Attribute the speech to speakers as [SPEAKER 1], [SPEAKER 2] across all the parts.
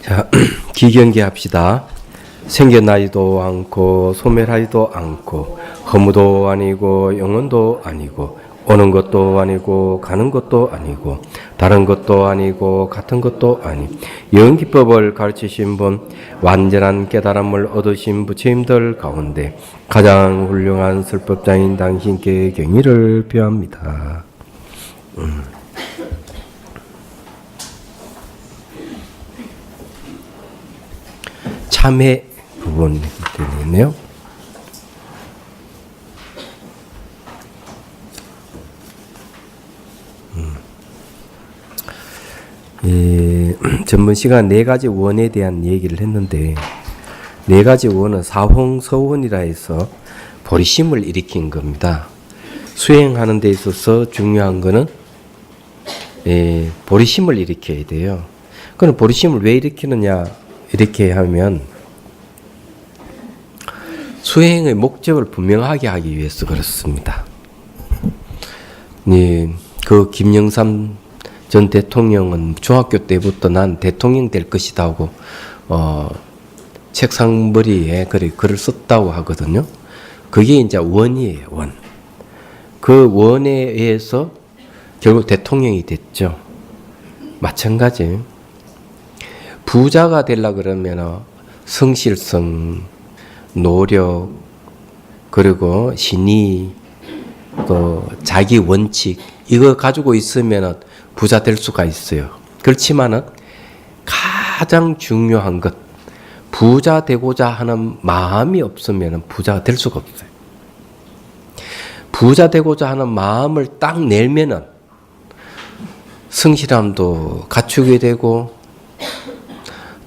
[SPEAKER 1] 자, 기경계합시다. 생겨나지도 않고 소멸하지도 않고 허무도 아니고 영원도 아니고 오는 것도 아니고 가는 것도 아니고 다른 것도 아니고 같은 것도 아니 영기법을 가르치신 분, 완전한 깨달음을 얻으신 부처님들 가운데 가장 훌륭한 설법자인 당신께 경의를 표합니다. 참회 부분 되겠네요. 전번 시간 네 가지 원에 대한 얘기를 했는데, 네 가지 원은 사홍서원이라 해서 보리심을 일으킨 겁니다. 수행하는 데 있어서 중요한 거는 보리심을 일으켜야 돼요. 그럼 보리심을 왜 일으키느냐 이렇게 하면 수행의 목적을 분명하게 하기 위해서 그렇습니다. 그 김영삼 전 대통령은 중학교 때부터 난 대통령 될 것이다 하고 책상 머리에 글을 썼다고 하거든요. 그게 이제 원이에요, 원. 그 원에 의해서 결국 대통령이 됐죠. 마찬가지. 부자가 되려 그러면 성실성, 노력, 그리고 신의, 또 자기 원칙 이거 가지고 있으면 부자 될 수가 있어요. 그렇지만은 가장 중요한 것, 부자 되고자 하는 마음이 없으면 부자가 될 수가 없어요. 부자 되고자 하는 마음을 딱 내면은 성실함도 갖추게 되고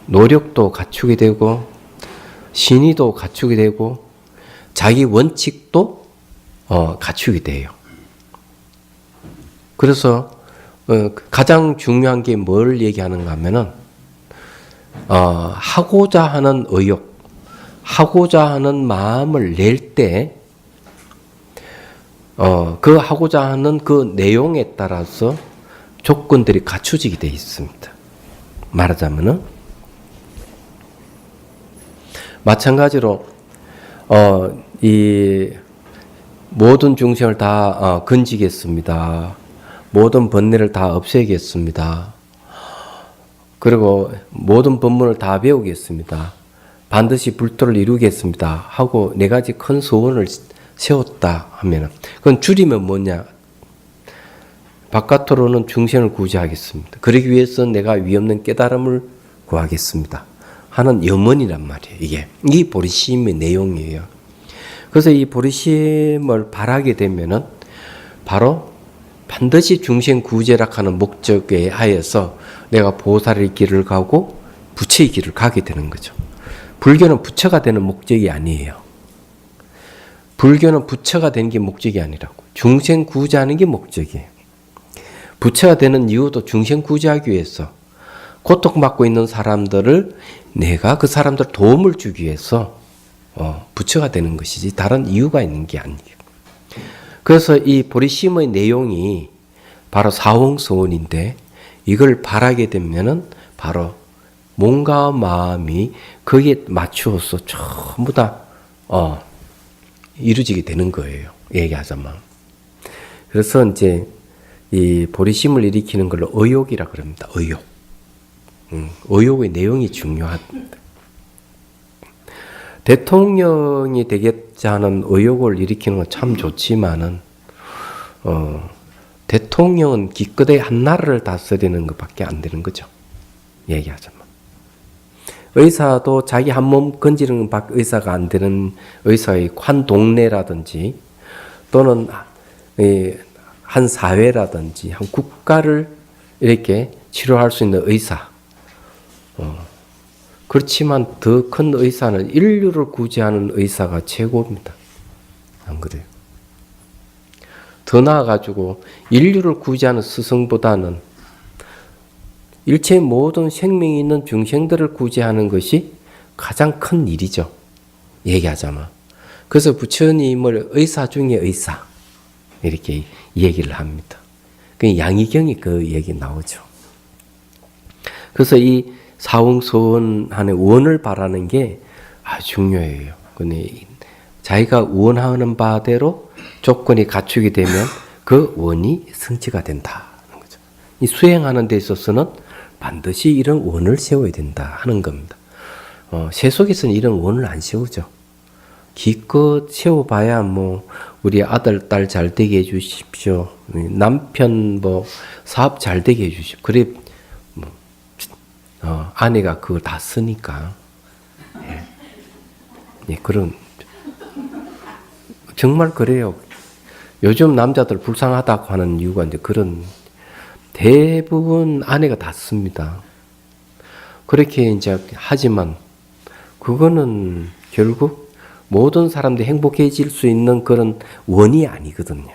[SPEAKER 1] 노력도 갖추게 되고 신의도 갖추게 되고 자기 원칙도 갖추게 돼요. 그래서 가장 중요한 게 뭘 얘기하는가 하면은 하고자 하는 의욕, 하고자 하는 마음을 낼 때 그 하고자 하는 그 내용에 따라서 조건들이 갖추지게 돼 있습니다. 말하자면은 마찬가지로 이 모든 중생을 다 건지겠습니다. 모든 번뇌를 다 없애겠습니다. 그리고 모든 법문을 다 배우겠습니다. 반드시 불도를 이루겠습니다. 하고 네 가지 큰 소원을 세웠다 하면 그건 줄이면 뭐냐? 바깥으로는 중생을 구제하겠습니다. 그러기 위해서 내가 위없는 깨달음을 구하겠습니다. 하는 염원이란 말이에요. 이게 이 보리심의 내용이에요. 그래서 이 보리심을 바라게 되면은 바로 반드시 중생 구제라 하는 목적에 하여서 내가 보살의 길을 가고 부처의 길을 가게 되는 거죠. 불교는 부처가 되는 목적이 아니에요. 불교는 부처가 되는 게 목적이 아니라고. 중생 구제하는 게 목적이에요. 부처가 되는 이유도 중생 구제하기 위해서 고통받고 있는 사람들을 내가 그 사람들 도움을 주기 위해서 부처가 되는 것이지 다른 이유가 있는 게 아니에요. 그래서 이 보리심의 내용이 바로 사홍서원인데 이걸 바라게 되면은 바로 몸과 마음이 거기에 맞추어서 전부 다 이루어지게 되는 거예요. 얘기하자면. 그래서 이제 이 보리심을 일으키는 걸로 의욕이라 그럽니다. 의욕. 의욕의 내용이 중요합니다. 대통령이 되겠지 하는 의욕을 일으키는 건 참 좋지만은 대통령은 기껏해 한 나라를 다스리는 것밖에 안 되는 거죠. 얘기하자면. 의사도 자기 한 몸 건지는 의사가 안 되는 의사의 한 동네라든지 또는 한 사회라든지 한 국가를 이렇게 치료할 수 있는 의사. 그렇지만 더 큰 의사는 인류를 구제하는 의사가 최고입니다. 안 그래요? 더 나아가지고 인류를 구제하는 스승보다는 일체 모든 생명이 있는 중생들을 구제하는 것이 가장 큰 일이죠. 얘기하자면. 그래서 부처님을 의사 중에 의사 이렇게 얘기를 합니다. 그 양의경이 그 얘기 나오죠. 그래서 이 사홍소원 안에 원을 바라는 게 아주 중요해요. 근데 자기가 원하는 바대로 조건이 갖추게 되면 그 원이 성취가 된다는 거죠. 이 수행하는 데 있어서는 반드시 이런 원을 세워야 된다 하는 겁니다. 세속에서는 이런 원을 안 세우죠. 기껏 세워봐야 뭐 우리 아들, 딸 잘 되게 해주십시오. 남편 뭐 사업 잘 되게 해주십시오. 그래 뭐 아내가 그걸 다 쓰니까. 예, 그런 정말 그래요. 요즘 남자들 불쌍하다고 하는 이유가 이제 그런 대부분 아내가 다 씁니다. 그렇게 이제 하지만 그거는 결국 모든 사람들이 행복해질 수 있는 그런 원이 아니거든요.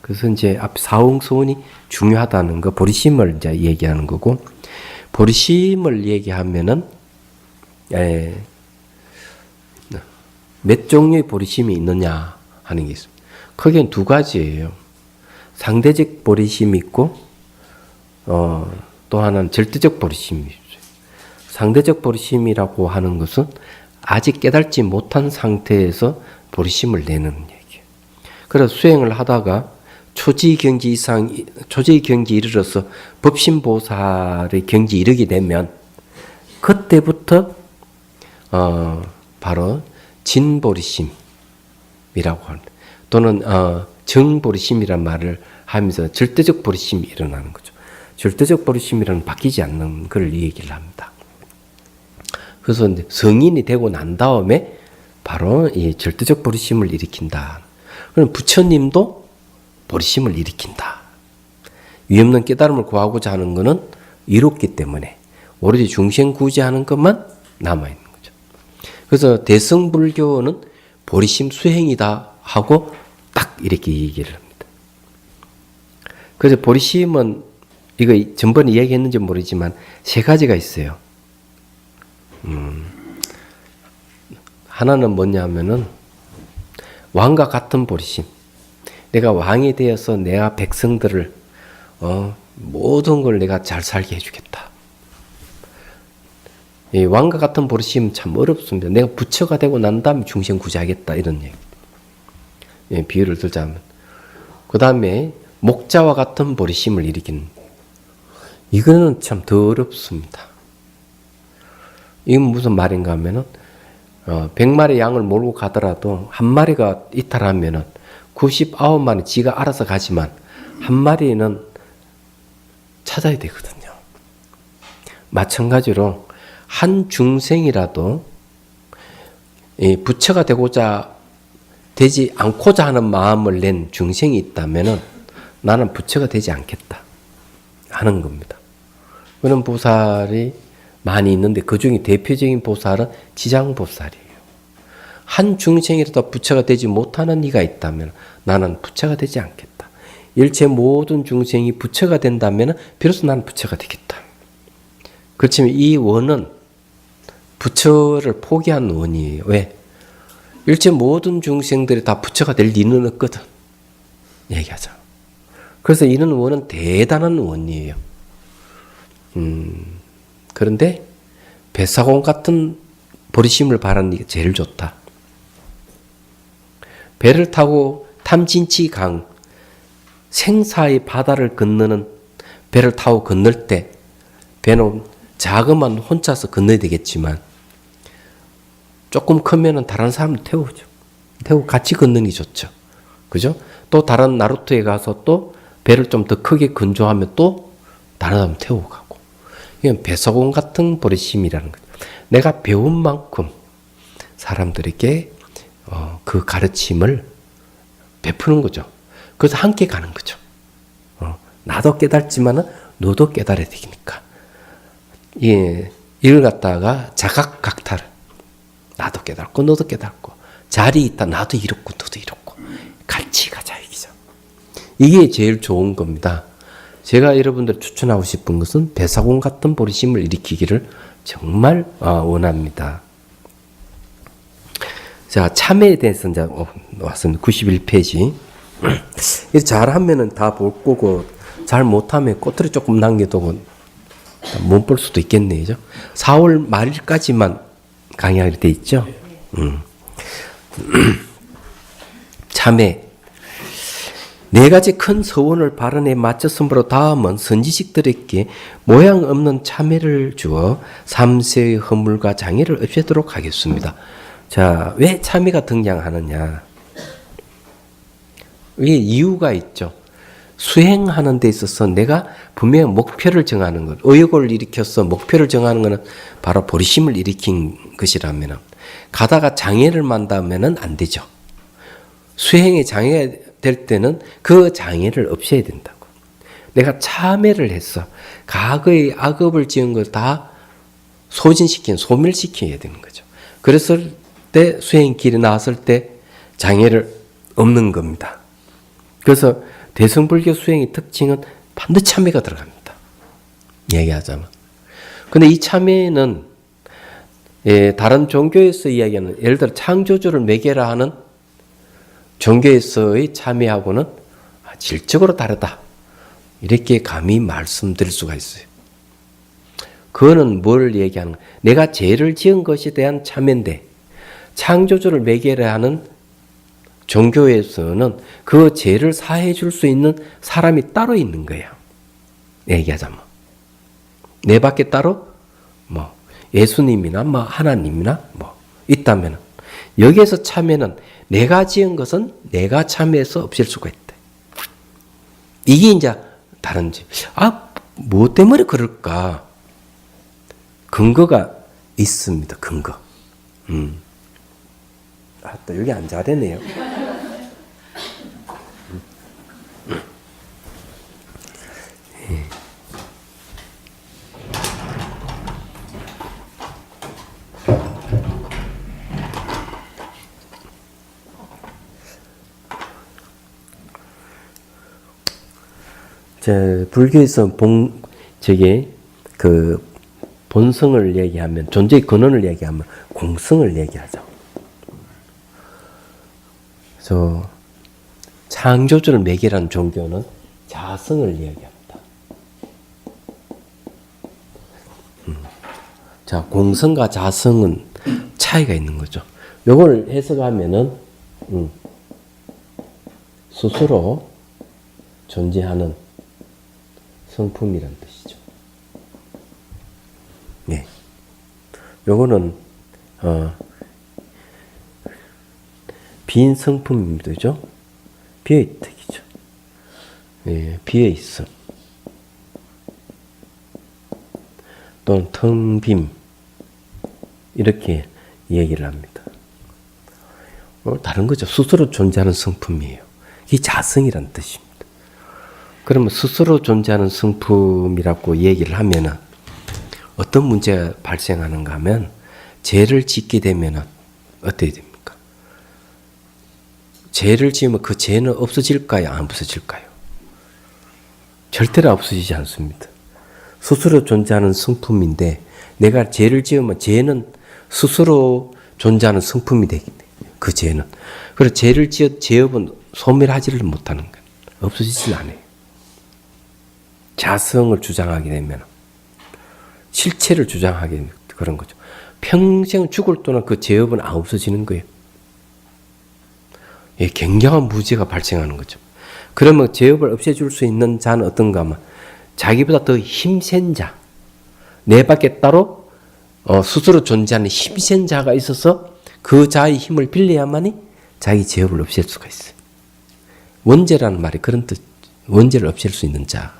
[SPEAKER 1] 그래서 이제 앞 사홍소원이 중요하다는 거, 보리심을 이제 얘기하는 거고, 보리심을 얘기하면은 몇 종류의 보리심이 있느냐 하는 게 있습니다. 크게는 두 가지예요. 상대적 보리심이 있고, 또 하나는 절대적 보리심이 있어요. 상대적 보리심이라고 하는 것은 아직 깨달지 못한 상태에서 보리심을 내는 얘기예요. 그래서 수행을 하다가 초지경지 이르러서 법신보살의 경지 이르게 되면 그때부터 바로 진보리심이라고 하는, 또는 정보리심이란 말을 하면서 절대적 보리심이 일어나는 거죠. 절대적 보리심이라는 바뀌지 않는 걸 얘기를 합니다. 그래서 성인이 되고 난 다음에 바로 이 절대적 보리심을 일으킨다. 그럼 부처님도 보리심을 일으킨다. 위없는 깨달음을 구하고자 하는 것은 이롭기 때문에 오로지 중생 구제하는 것만 남아있는 거죠. 그래서 대승불교는 보리심 수행이다 하고 딱 이렇게 얘기를 합니다. 그래서 보리심은 이거 전번에 얘기했는지 모르지만 세 가지가 있어요. 하나는 뭐냐면은 왕과 같은 보리심. 내가 왕이 되어서 내가 백성들을 모든 걸 내가 잘 살게 해주겠다. 이 왕과 같은 보리심 참 어렵습니다. 내가 부처가 되고 난 다음에 중생 구제하겠다 이런 얘기. 예, 비유를 들자면, 그 다음에 목자와 같은 보리심을 일으키는. 이거는 참 더 어렵습니다. 이건 무슨 말인가 하면은 100마리 양을 몰고 가더라도 한 마리가 이탈하면은 99마리 지가 알아서 가지만 한 마리는 찾아야 되거든요. 마찬가지로 한 중생이라도 부처가 되지 않고자 하는 마음을 낸 중생이 있다면은 나는 부처가 되지 않겠다 하는 겁니다. 그런 보살이 많이 있는데 그 중에 대표적인 보살은 지장보살이에요. 한 중생이라도 부처가 되지 못하는 이가 있다면 나는 부처가 되지 않겠다. 일체 모든 중생이 부처가 된다면 비로소 나는 부처가 되겠다. 그렇지만 이 원은 부처를 포기한 원이에요. 왜? 일체 모든 중생들이 다 부처가 될 리는 없거든. 얘기하자. 그래서 이런 원은 대단한 원이에요. 그런데 뱃사공 같은 보리심을 바라는 게 제일 좋다. 배를 타고 탐진치 강, 생사의 바다를 건너는 배를 타고 건널 때 배는 작으면 혼자서 건너야 되겠지만 조금 크면은 다른 사람을 태우죠. 태우고 같이 건너는 게 좋죠. 그죠? 또 다른 나루토에 가서 또 배를 좀 더 크게 건조하면 또 다른 사람 태우고 가고. 이건 배소공 같은 보리심이라는 거죠. 내가 배운 만큼 사람들에게 그 가르침을 베푸는 거죠. 그래서 함께 가는 거죠. 나도 깨닫지만은 너도 깨달아야 되니까. 예, 이걸 갖다가 자각각탈. 나도 깨닫고 너도 깨닫고 자리 있다 나도 이렇고 너도 이렇고 같이 가자 이기죠. 이게 제일 좋은 겁니다. 제가 여러분들 추천하고 싶은 것은 배사공 같은 보리심을 일으키기를 정말 원합니다. 자, 참회에 대해서 이제 왔습니다. 91페이지. 이렇게 잘하면은 다 볼 거고 잘 못하면 꼬투리 조금 남겨두고 못 볼 수도 있겠네요. 그죠? 4월 말일까지만 강의하게 돼 있죠. 참회. 네 가지 큰 서원을 발언에 맞췄으므로 다음은 선지식들에게 모양 없는 참회를 주어 3세의 허물과 장애를 없애도록 하겠습니다. 자, 왜 참회가 등장하느냐? 이게 이유가 있죠. 수행하는 데 있어서 내가 분명히 목표를 정하는 것, 의욕을 일으켜서 목표를 정하는 것은 바로 보리심을 일으킨 것이라면 가다가 장애를 만다면 안 되죠. 수행에 장애가 될 때는 그 장애를 없애야 된다고. 내가 참회를 해서 과거의 악업을 지은 걸 다 소멸시켜야 되는 거죠. 그랬을 때 수행길에 나왔을 때 장애를 없는 겁니다. 그래서 대승불교 수행의 특징은 반드시 참회가 들어갑니다. 얘기하자면. 근데 이 참회는 다른 종교에서 이야기하는 예를 들어 창조주를 매개라 하는 종교에서의 참회하고는 질적으로 다르다. 이렇게 감히 말씀드릴 수가 있어요. 그거는 뭘 얘기하는 거야? 내가 죄를 지은 것에 대한 참회인데 창조주를 매개라 하는 종교에서는 그 죄를 사해 줄 수 있는 사람이 따로 있는 거예요. 얘기하자면. 내 밖에 따로 뭐 예수님이나 뭐 하나님이나 뭐 있다면 여기에서 참회는 내가 지은 것은 내가 참회해서 없앨 수가 있다. 이게 이제 다른지. 뭐 때문에 그럴까? 근거가 있습니다. 근거. 또 여기 안 잘했네요. 불교에서 본성을 얘기하면, 존재의 근원을 얘기하면 공성을 얘기하죠. 그래서 창조주를 매개라는 종교는 자성을 이야기합니다. 자, 공성과 자성은 차이가 있는 거죠. 요걸 해석하면은 스스로 존재하는 성품이란 뜻이죠. 네. 요거는 빈 성품입니다. 그죠? 비어있다기죠. 예, 비어있음. 또는 텅 빔. 이렇게 얘기를 합니다. 다른 거죠. 스스로 존재하는 성품이에요. 이게 자성이란 뜻입니다. 그러면 스스로 존재하는 성품이라고 얘기를 하면은 어떤 문제가 발생하는가 하면 죄를 짓게 되면은 어떻게 됩니까? 죄를 지으면 그 죄는 없어질까요? 안 없어질까요? 절대로 없어지지 않습니다. 스스로 존재하는 성품인데 내가 죄를 지으면 죄는 스스로 존재하는 성품이 되기 때문에 그 죄는. 그래서 죄를 지어 죄업은 소멸하지를 못하는 거예요. 없어지지 않아요. 자성을 주장하게 되면 실체를 주장하게 되면 그런 거죠. 평생 죽을 동안 그 죄업은 안 없어지는 거예요. 예, 굉장한 무죄가 발생하는 거죠. 그러면 죄업을 없애줄 수 있는 자는 어떤가 하면 자기보다 더 힘센 자, 내 밖에 따로 스스로 존재하는 힘센 자가 있어서 그 자의 힘을 빌려야만이 자기 죄업을 없앨 수가 있어요. 원죄라는 말이 그런 뜻, 원죄를 없앨 수 있는 자.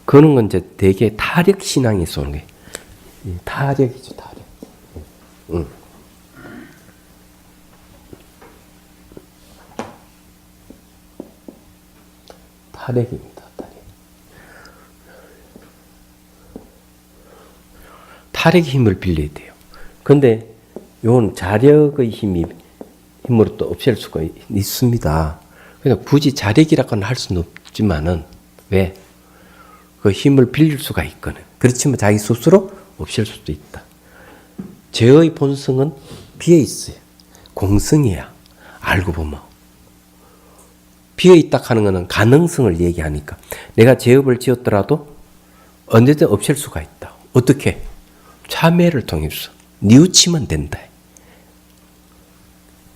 [SPEAKER 1] 그런 건 이제 되게 타력 신앙이 쏘는 거예요. 타력이죠, 타력. 타력입니다, 타력. 타력의 힘을 빌려야 돼요. 근데 이건 자력의 힘으로 또 없앨 수가 있습니다. 그냥 굳이 자력이라고는 할 수는 없지만은, 왜? 그 힘을 빌릴 수가 있거든. 그렇지만 자기 스스로 없앨 수도 있다. 죄의 본성은 비어있어요. 공성이야. 알고 보면. 비어있다 하는 것은 가능성을 얘기하니까 내가 죄업을 지었더라도 언제든 없앨 수가 있다. 어떻게? 참회를 통해서 뉘우치면 된다.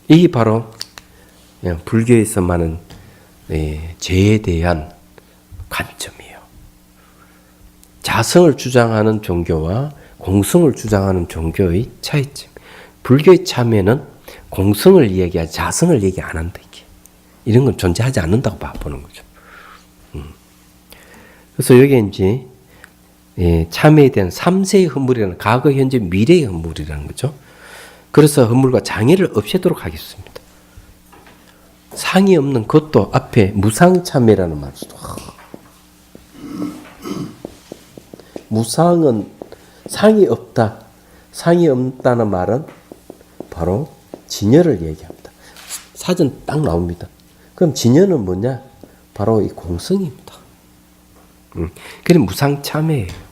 [SPEAKER 1] 이게 바로 불교에서 말하는 죄에 대한 관점이에요. 자성을 주장하는 종교와 공성을 주장하는 종교의 차이점. 불교의 참회는 공성을 이야기하지 자성을 얘기 안 한다. 이런 건 존재하지 않는다고 보는 거죠. 그래서 여기 이제 참회에 대한 3세의 허물이라는 과거, 현재, 미래의 허물이라는 거죠. 그래서 허물과 장애를 없애도록 하겠습니다. 상이 없는 것도 앞에 무상참회라는 말을 써. 무상은 상이 없다. 상이 없다는 말은 바로 진여를 얘기합니다. 사전 딱 나옵니다. 그럼 진여는 뭐냐? 바로 이 공성입니다. 그게 무상참회예요.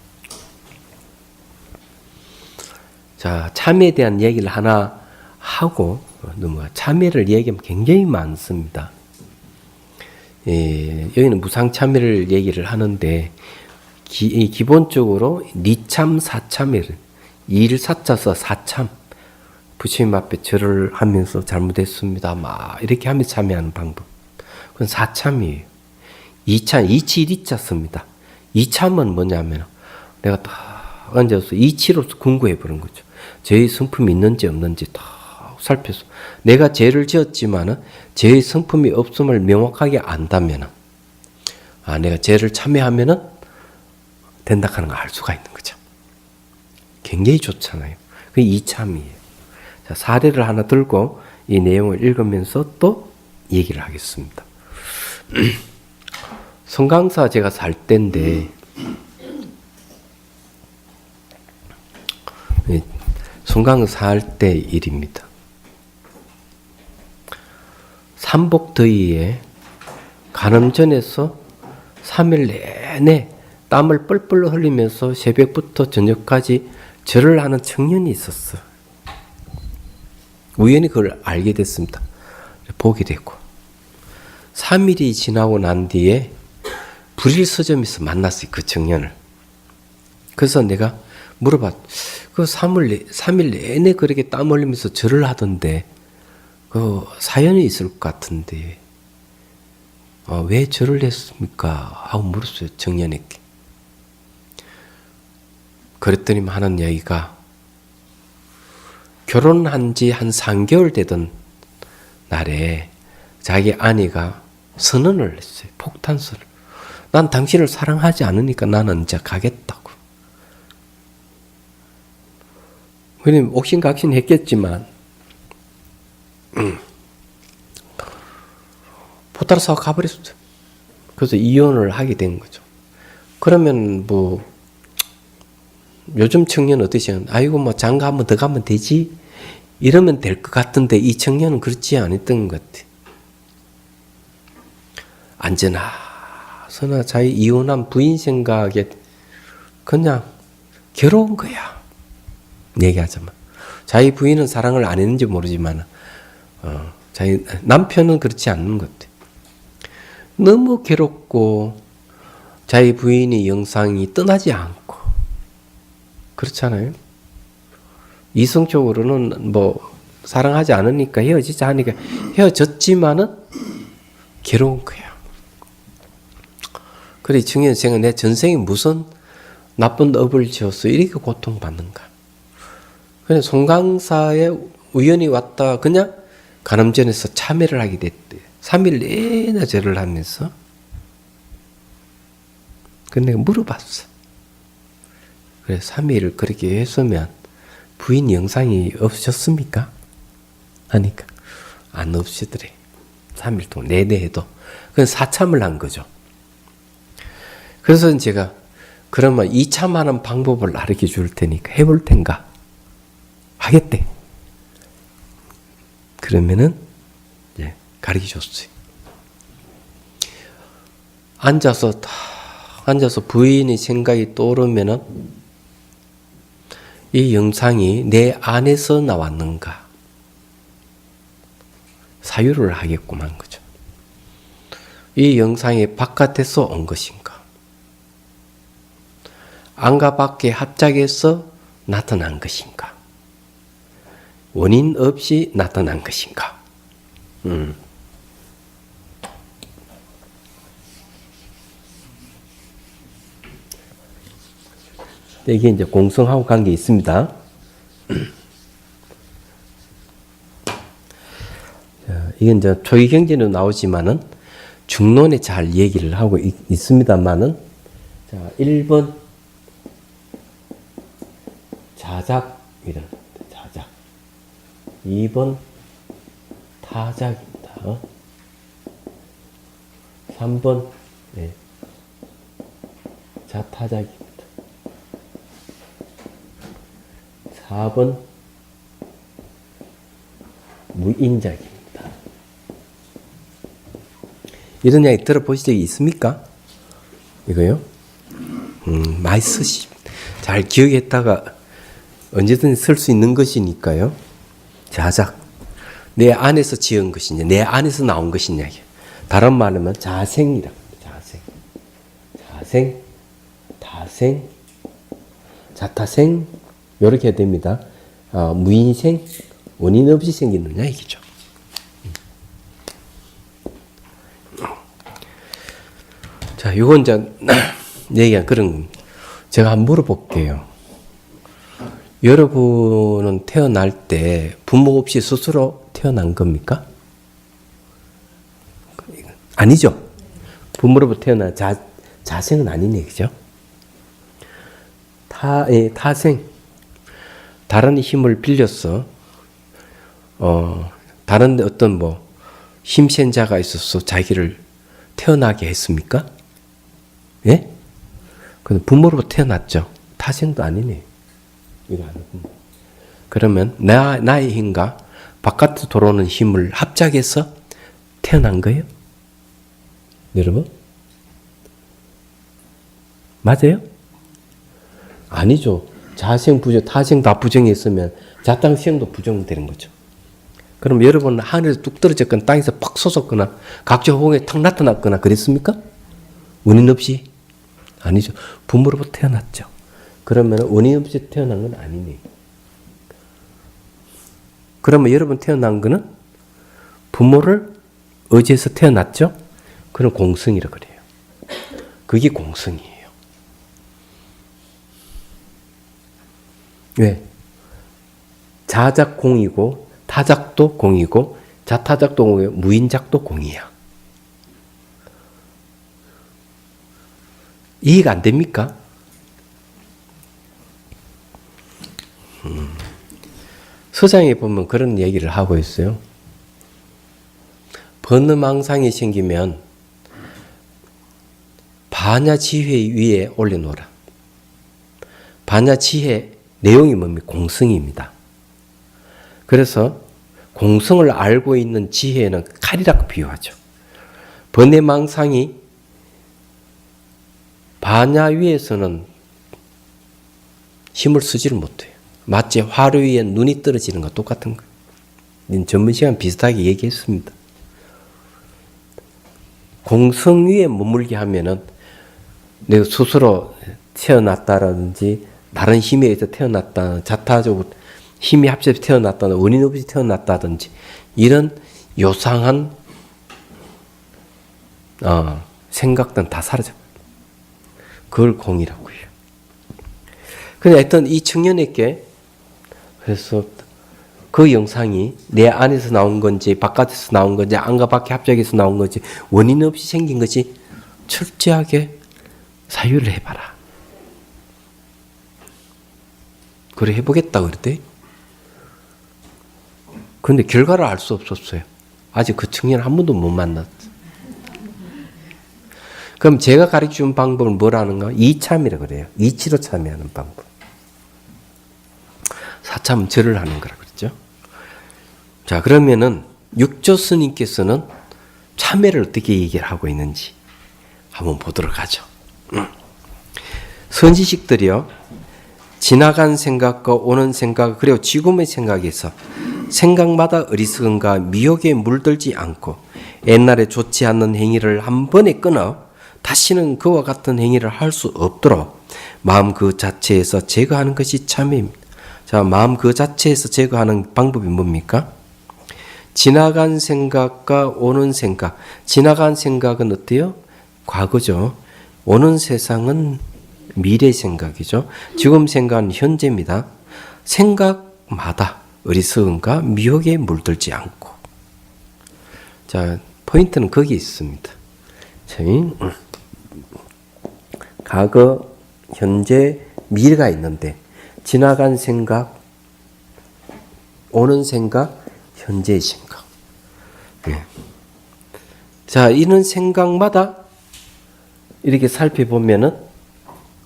[SPEAKER 1] 자, 참회에 대한 얘기를 하나 하고 넘어가. 참회를 얘기하면 굉장히 많습니다. 여기는 무상참회를 얘기를 하는데 기본적으로 니참 사참회를 일사자서 사참 부처님 앞에 절을 하면서 잘못했습니다. 막 이렇게 하면서 참회하는 방법. 그건 사참이에요. 이참, 이치리자 씁니다. 이참은 뭐냐면 내가 딱 앉아서 이치로서 궁구해 보는 거죠. 죄의 성품이 있는지 없는지 다 살펴서 내가 죄를 지었지만은 죄의 성품이 없음을 명확하게 안다면은 내가 죄를 참회하면은 된다 하는 걸 알 수가 있는 거죠. 굉장히 좋잖아요. 그게 이참이에요. 자, 사례를 하나 들고 이 내용을 읽으면서 또 얘기를 하겠습니다. 성강사 제가 살 때인데 성강사 살 때 일입니다. 삼복더위에 간음전에서 3일 내내 땀을 뻘뻘 흘리면서 새벽부터 저녁까지 절을 하는 청년이 있었어요. 우연히 그걸 알게 됐습니다. 보게 됐고 3일이 지나고 난 뒤에 불일 서점에서 만났어요. 그 청년을. 그래서 내가 물어봤. 그 3일 내내 그렇게 땀 흘리면서 절을 하던데 그 사연이 있을 것 같은데 왜 절을 했습니까? 하고 물었어요. 청년에게. 그랬더니 하는 이야기가 결혼한 지 한 3개월 되던 날에 자기 아내가 선언을 했어요. 폭탄선을. 난 당신을 사랑하지 않으니까 나는 이제 가겠다고. 그냥 옥신각신 했겠지만 보따리 싸고 가버렸어요. 그래서 이혼을 하게 된 거죠. 그러면 뭐 요즘 청년 어떠시? 아이고 뭐 장가 한번 더 가면 되지? 이러면 될 것 같은데 이 청년은 그렇지 않았던 것 같아. 언제나 자기 이혼한 부인 생각에 그냥 괴로운 거야. 얘기하자면 자기 부인은 사랑을 안 했는지 모르지만 자기 남편은 그렇지 않는 것 같아. 너무 괴롭고 자기 부인의 영상이 떠나지 않고 그렇잖아요. 이성적으로는 뭐 사랑하지 않으니까 헤어지자 하니까 헤어졌지만은 괴로운 거야. 그래 청년 생각 내 전생에 무슨 나쁜 업을 지었어 이렇게 고통받는가. 그래 송강사에 우연히 왔다 그냥 간음전에서 참회를 하게 됐대. 3일 내내 절을 하면서. 근데 내가 물어봤어. 그래 3일을 그렇게 했으면 부인 영상이 없으셨습니까? 하니까 안 없으더래. 3일 동안 내내 해도. 그건 사참을 한 거죠. 그래서 제가 그러면 이참하는 방법을 가르쳐 줄 테니까 해볼 텐가? 하겠대. 그러면은 가르쳐 줬어요. 앉아서 부인의 생각이 떠오르면은 이 영상이 내 안에서 나왔는가? 사유를 하겠구만 거죠. 이 영상이 바깥에서 온 것인가? 안과 밖에 합작해서 나타난 것인가? 원인 없이 나타난 것인가? 이게 이제 공성하고 관계 있습니다. 이건 이제 초기 경전에 나오지만은 중론에 잘 얘기를 하고 있습니다만은, 자, 1번 자작이라는 자작. 2번 타작입니다. 3번 자타작입니다. 4번 무인작입니다. 이런 이야기 들어보신 적이 있습니까? 이거요? 많이 잘 기억했다가 언제든지 쓸 수 있는 것이니까요. 자작. 내 안에서 지은 것이냐, 내 안에서 나온 것이냐. 다른 말하면 자생이라고 합니다. 자생, 타생, 자타생, 이렇게 해야 됩니다. 무인생, 원인 없이 생기느냐, 이기죠. 자, 이건 이제 얘기한 그런, 제가 한번 물어볼게요. 여러분은 태어날 때 부모 없이 스스로 태어난 겁니까? 아니죠. 부모로부터 태어난 자생은 아니네, 그죠? 타생. 다른 힘을 빌려서, 다른 어떤 힘센 자가 있어서 자기를 태어나게 했습니까? 예? 근데 부모로부터 태어났죠. 타생도 아니네. 이거 아니고. 그러면 나의 힘과 바깥으로 들어오는 힘을 합작해서 태어난 거예요? 여러분? 맞아요? 아니죠. 자생, 부정, 타생 다 부정했으면 자땅생도 부정되는 거죠. 그럼 여러분 하늘에서 뚝 떨어졌거나 땅에서 팍 솟았거나 각종 호응에 탁 나타났거나 그랬습니까? 원인 없이? 아니죠. 부모로부터 태어났죠. 그러면 원인 없이 태어난 건 아니네. 그러면 여러분 태어난 거는 부모를 의지해서 태어났죠? 그럼 공성이라고 그래요. 그게 공성이에요. 왜? 자작 공이고 타작도 공이고 자타작도 공이고 무인작도 공이야. 이해가 안 됩니까? 서장에 보면 그런 얘기를 하고 있어요. 번음망상이 생기면 반야지회 위에 올려놓으라. 반야지회 내용이 뭡니까? 공성입니다. 그래서 공성을 알고 있는 지혜는 칼이라고 비유하죠. 번뇌망상이 반야 위에서는 힘을 쓰지를 못해요. 마치 화로 위에 눈이 떨어지는 것 똑같은 거예요. 전번 시간 비슷하게 얘기했습니다. 공성 위에 머물게 하면은 내가 스스로 태어났다라든지 다른 힘에 의해서 태어났다, 자타적으로 힘이 합쳐서 태어났다는 원인 없이 태어났다든지 이런 요상한 생각들은 다 사라져. 그걸 공이라고 해요. 근데 하여튼 이 청년에게 그래서 그 영상이 내 안에서 나온 건지 바깥에서 나온 건지 안과 밖에 합작해서 나온 건지 원인 없이 생긴 것이 철저하게 사유를 해봐라. 그래 해보겠다고 그랬대. 근데 결과를 알 수 없었어요. 아직 그 청년을 한 번도 못 만났어. 그럼 제가 가르쳐준 방법은 뭐라는가? 이참이라고 그래요. 이치로 참여하는 방법. 사참 절을 하는 거라고 그랬죠. 자, 그러면은 육조 스님께서는 참회를 어떻게 얘기를 하고 있는지 한번 보도록 하죠. 선지식들이요, 지나간 생각과 오는 생각 그리고 지금의 생각에서 생각마다 어리석음과 미혹에 물들지 않고 옛날에 좋지 않는 행위를 한 번에 끊어 다시는 그와 같은 행위를 할 수 없도록 마음 그 자체에서 제거하는 것이 참회입니다. 자, 마음 그 자체에서 제거하는 방법이 뭡니까? 지나간 생각과 오는 생각. 지나간 생각은 어때요? 과거죠. 오는 세상은 미래 생각이죠. 지금 생각은 현재입니다. 생각마다 어리석음과 미혹에 물들지 않고. 자, 포인트는 거기 있습니다. 과거, 현재, 미래가 있는데 지나간 생각, 오는 생각, 현재의 생각. 네. 자, 이런 생각마다 이렇게 살펴보면은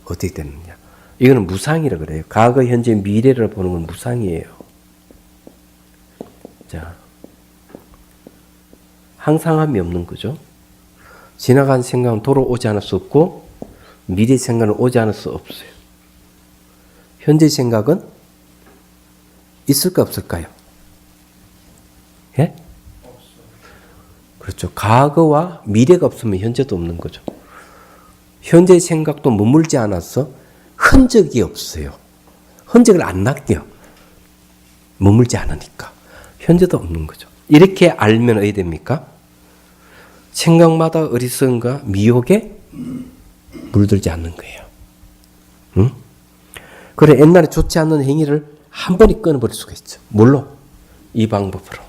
[SPEAKER 1] 어떻게 되느냐. 이거는 무상이라 그래요. 과거, 현재, 미래를 보는 건 무상이에요. 자, 항상함이 없는 거죠. 지나간 생각은 돌아오지 않을 수 없고 미래 생각은 오지 않을 수 없어요. 현재 생각은 있을까 없을까요? 예? 그렇죠. 과거와 미래가 없으면 현재도 없는 거죠. 현재 생각도 머물지 않아서 흔적이 없어요. 흔적을 안 남겨. 머물지 않으니까. 현재도 없는 거죠. 이렇게 알면 어떻게 됩니까? 생각마다 어리석음과 미혹에 물들지 않는 거예요. 응? 그래, 옛날에 좋지 않는 행위를 한 번에 끊어버릴 수가 있죠. 뭘로? 이 방법으로.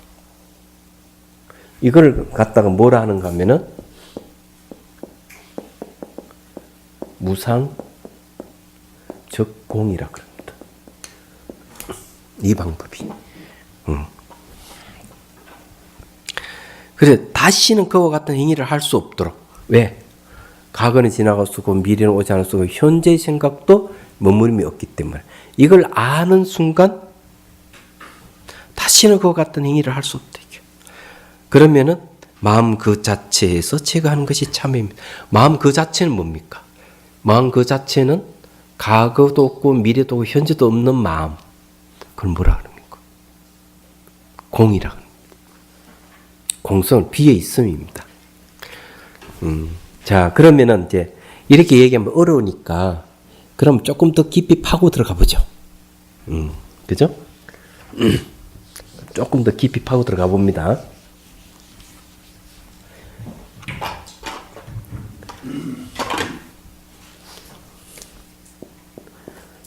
[SPEAKER 1] 이걸 갖다가 뭐라 하는가 하면은 무상 적공이라 그럽니다. 이 방법이. 그래, 다시는 그와 같은 행위를 할 수 없도록. 왜? 과거는 지나갈 수 없고 미래는 오지 않을 수 없고 현재의 생각도 머무림이 없기 때문에 이걸 아는 순간 다시는 그와 같은 행위를 할 수 없다. 그러면은 마음 그 자체에서 제거하는 것이 참회입니다. 마음 그 자체는 뭡니까? 마음 그 자체는 과거도 없고 미래도 없고 현재도 없는 마음. 그걸 뭐라 그럽니까? 공이라 합니다. 공성은 비에 있음입니다. 자, 그러면은 이제 이렇게 얘기하면 어려우니까 그럼 조금 더 깊이 파고 들어가 보죠. 그죠? 조금 더 깊이 파고 들어가 봅니다.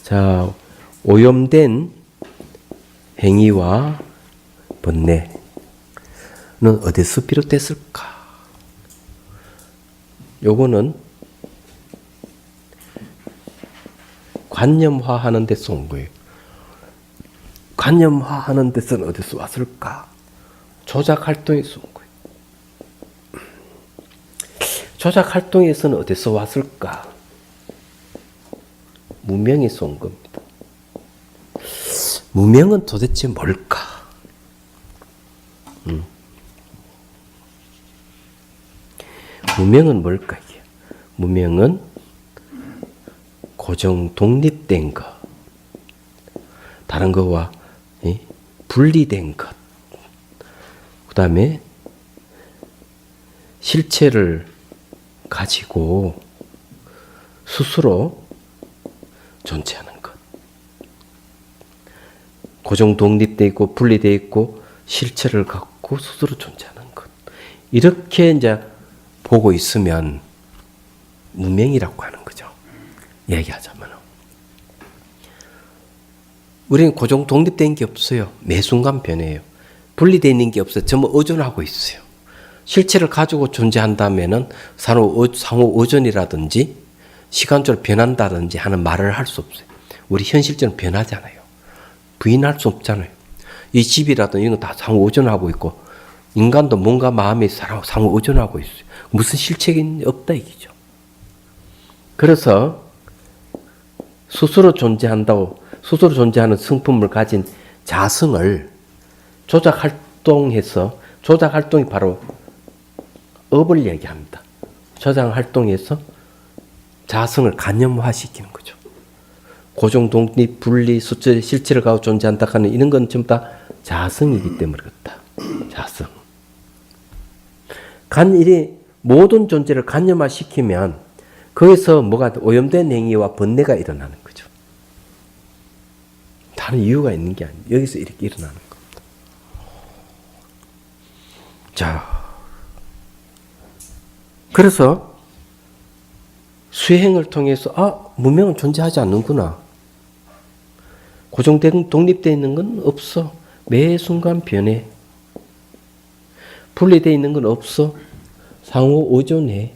[SPEAKER 1] 자, 오염된 행위와 번뇌는 어디서 비롯됐을까? 요거는 관념화하는 데서 온 거예요. 관념화하는 데서는 어디서 왔을까? 조작 활동에서 온 거예요. 조작 활동에서는 어디서 왔을까? 무명에서 온 겁니다. 무명은 도대체 뭘까? 무명은 뭘까? 이게? 무명은 고정 독립된 것, 다른 것과 분리된 것, 그 다음에 실체를 가지고 스스로 존재하는 것. 고정 독립되어 있고 분리되어 있고 실체를 갖고 스스로 존재하는 것. 이렇게 이제 보고 있으면 무명이라고 하는 거죠. 얘기하자면. 우리는 고정 독립된 게 없어요. 매 순간 변해요. 분리되어 있는 게 없어요. 전부 의존하고 있어요. 실체를 가지고 존재한다면은 상호 의존이라든지 시간적으로 변한다든지 하는 말을 할 수 없어요. 우리 현실적으로 변하잖아요. 부인할 수 없잖아요. 이 집이라든지 이런 거 다 상호 의존하고 있고 인간도 뭔가 마음에 상호 의존하고 있어요. 무슨 실체가 없다 이기죠. 그래서 스스로 존재한다고 스스로 존재하는 성품을 가진 자성을 조작 활동해서 조작 활동이 바로 업을 얘기합니다. 조작 활동에서 자성을 간념화시키는 거죠. 고정, 독립, 분리, 수체, 실체를 가지고 존재한다 하는 이런 건 전부 다 자성이기 때문에 그렇다. 자성. 간일이 모든 존재를 간념화시키면 거기서 뭐가 오염된 행위와 번뇌가 일어나는 거죠. 다른 이유가 있는 게 아니에요. 여기서 이렇게 일어나는 겁니다. 자, 그래서 수행을 통해서 무명은 존재하지 않는구나. 고정된 독립되어 있는 건 없어. 매 순간 변해. 분리되어 있는 건 없어. 상호 의존해.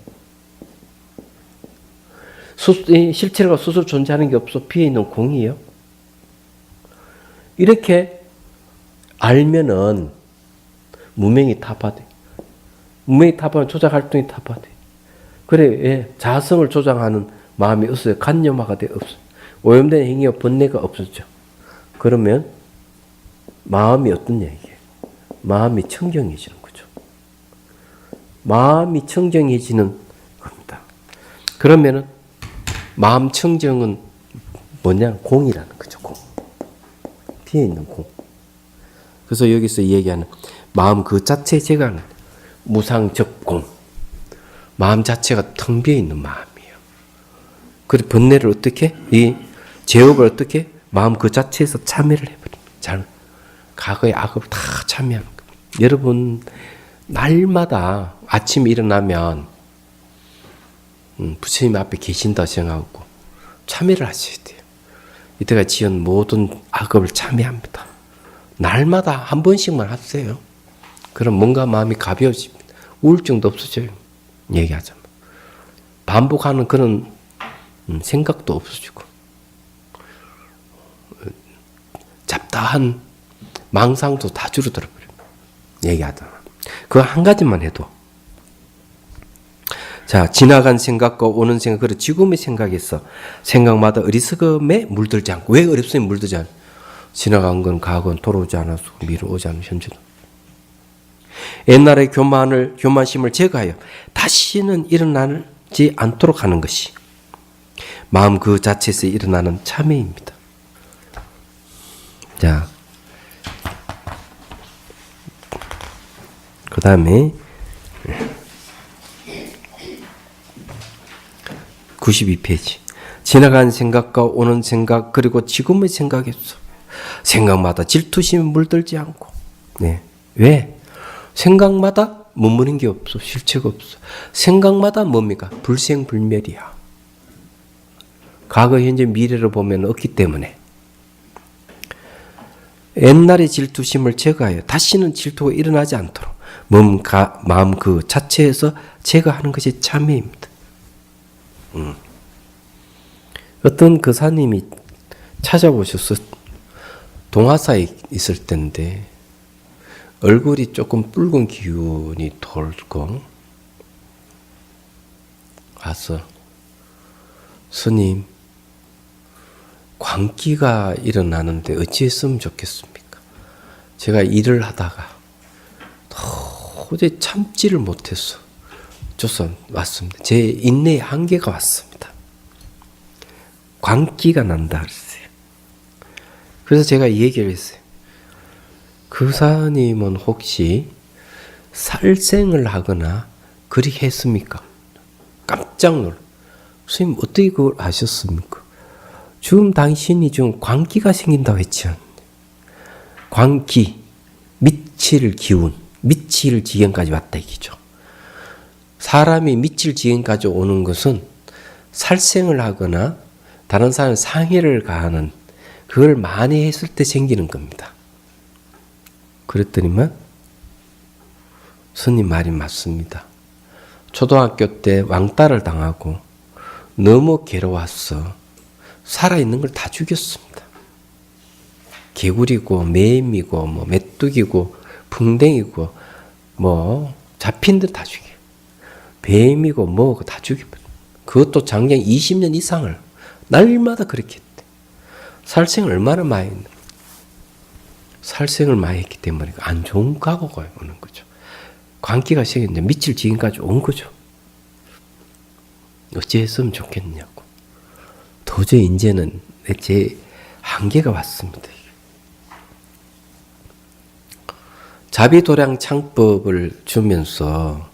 [SPEAKER 1] 실체가 스스로 존재하는 게 없어. 비어있는 공이에요. 이렇게 알면은 무명이 타파돼. 무명이 타파하면 조작활동이 타파돼. 그래, 자성을 조장하는 마음이 없어요. 간념화가 돼 없어. 오염된 행위와 번뇌가 없어져. 그러면 마음이 어떠냐 이게? 마음이 청정해지는 거죠. 마음이 청정해지는 겁니다. 그러면은 마음 청정은 뭐냐? 공이라는 거죠. 공. 비어있는 공. 그래서 여기서 얘기하는 마음 그 자체 제가 무상적공. 마음 자체가 텅 비어있는 마음이에요. 그리고 번뇌를 어떻게? 이 제업을 어떻게? 마음 그 자체에서 참여를 해버립니다. 과거의 악을 다 참여하는 겁니다. 여러분 날마다 아침에 일어나면 부처님 앞에 계신다 생각하고 참여를 하셔야 돼요. 이때가 지은 모든 악업을 참여합니다. 날마다 한 번씩만 하세요. 그럼 뭔가 마음이 가벼워집니다. 우울증도 없어져요. 얘기하자면. 반복하는 그런 생각도 없어지고 잡다한 망상도 다 줄어들어 버립니다. 얘기하다가. 그거 한 가지만 해도. 자, 지나간 생각과 오는 생각, 그리고 지금의 생각에서 생각마다 어리석음에 물들지 않고. 왜 어리석음에 물들지 않고? 지나간 건 과거는 돌아오지 않아서 미로 오지 않은 현재도. 옛날의 교만심을 제거하여 다시는 일어나지 않도록 하는 것이 마음 그 자체에서 일어나는 참회입니다. 자, 그 다음에 92페이지. 지나간 생각과 오는 생각 그리고 지금의 생각에서 생각마다 질투심에 물들지 않고. 네. 왜? 생각마다 머무는 게 없어. 실체가 없어. 생각마다 뭡니까? 불생불멸이야. 과거, 현재, 미래를 보면 없기 때문에. 옛날의 질투심을 제거하여 다시는 질투가 일어나지 않도록 마음 그 자체에서 제거하는 것이 참회입니다. 어떤 교사님이 찾아오셔서 동화사에 있을 때인데 얼굴이 조금 붉은 기운이 돌고 와서 스님 광기가 일어나는데 어찌했으면 좋겠습니까? 제가 일을 하다가 도저히 참지를 못해서 조선 왔습니다. 제 인내의 한계가 왔습니다. 광기가 난다 그랬어요. 그래서 제가 이 얘기를 했어요. 그사님은 혹시 살생을 하거나 그렇게 했습니까? 깜짝 놀라. 스님 어떻게 그걸 아셨습니까? 지금 당신이 지금 광기가 생긴다고 했죠. 광기, 미칠 기운, 미칠 지경까지 왔다 이기죠. 사람이 미칠 지경까지 오는 것은 살생을 하거나 다른 사람에 상해를 가하는 그걸 많이 했을 때 생기는 겁니다. 그랬더니만 스님 말이 맞습니다. 초등학교 때 왕따를 당하고 너무 괴로웠어. 살아있는 걸 다 죽였습니다. 개구리고 매임이고 뭐 메뚜기고 풍뎅이고 뭐 잡힌 들 다 죽여. 뱀이고 뭐고 다 죽여버려. 그것도 장장 20년 이상을 날마다 그렇게 했대. 살생을 얼마나 많이 했나. 살생을 많이 했기 때문에 안 좋은 각오가 오는 거죠. 광기가 생겼는데 미칠 지경까지 온 거죠. 어찌했으면 좋겠냐고. 도저히 이제는 제 한계가 왔습니다. 자비도량 창법을 주면서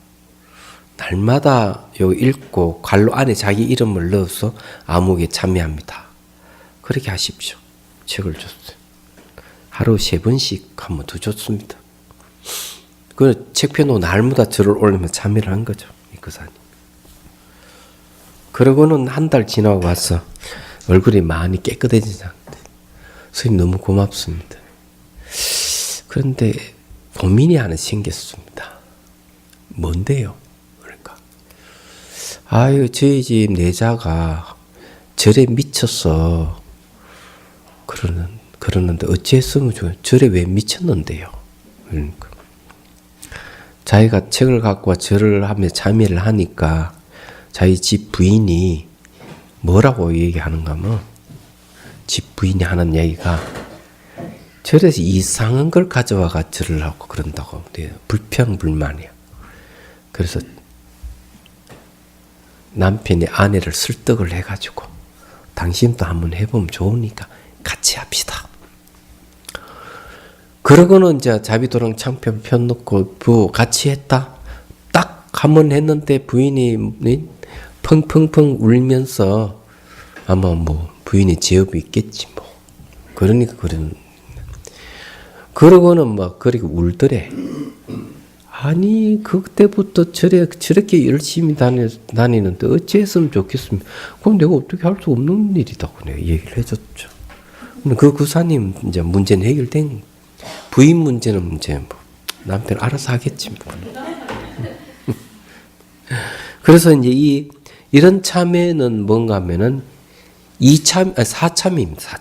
[SPEAKER 1] 날마다 요 읽고 관로 안에 자기 이름을 넣어서 암흑에 참여합니다. 그렇게 하십시오. 책을 줬어요. 하루 3번씩 하면 더 좋습니다. 그 책 펴놓고 날마다 절을 올리면 참여를 한 거죠. 이 거사님. 그러고는 한 달 지나고 와서 얼굴이 많이 깨끗해지지 않는데 선생님 너무 고맙습니다. 그런데 고민이 하나 생겼습니다. 뭔데요? 그러니까 아유 저희 집 내자가 절에 미쳤어 그러는데 어찌했으면 좋아요. 절에 왜 미쳤는데요? 그러니까 자기가 책을 갖고 와 절을 하며 참여를 하니까 자기 집 부인이 뭐라고 얘기하는가 하면 집 부인이 하는 얘기가 절에서 이상한 걸 가져와가 절을 하고 그런다고. 불평불만이야. 그래서 남편이 아내를 설득을 해가지고 당신도 한번 해보면 좋으니까 같이 합시다. 그러고는 이제 자비도랑 창편 펴놓고 부부 같이 했다. 딱 한 번 했는데 부인이 펑펑펑 울면서 아마 뭐 부인이 죄업이 있겠지 뭐. 그러니까 그러고는 막 그렇게 울더래. 아니 그때부터 저렇게 열심히 다니는데 어찌했으면 좋겠습니까? 그럼 내가 어떻게 할 수 없는 일이다고 내가 얘기를 해줬죠. 그 구사님 이제 문제는 해결된 부인 문제는 문제 뭐 남편 알아서 하겠지 뭐. 그래서 이제 이런 참회는 뭔가 하면은 사참입니다.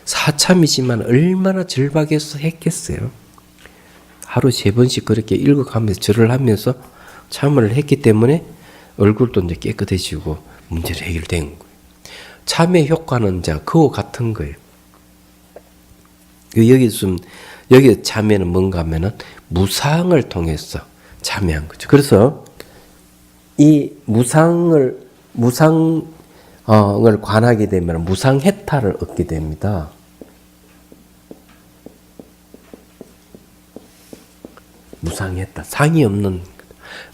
[SPEAKER 1] 사참이지만 얼마나 절박해서 했겠어요. 하루 3번씩 그렇게 읽어가면서 절을 하면서 참회를 했기 때문에 얼굴도 이제 깨끗해지고 문제를 해결된 거예요. 참회 효과는 이제 그와 같은 거예요. 여기 참회는 뭔가 하면은 무상을 통해서 참회한 거죠. 그래서 이 무상을 관하게 되면 무상해탈을 얻게 됩니다. 무상해탈, 상이 없는.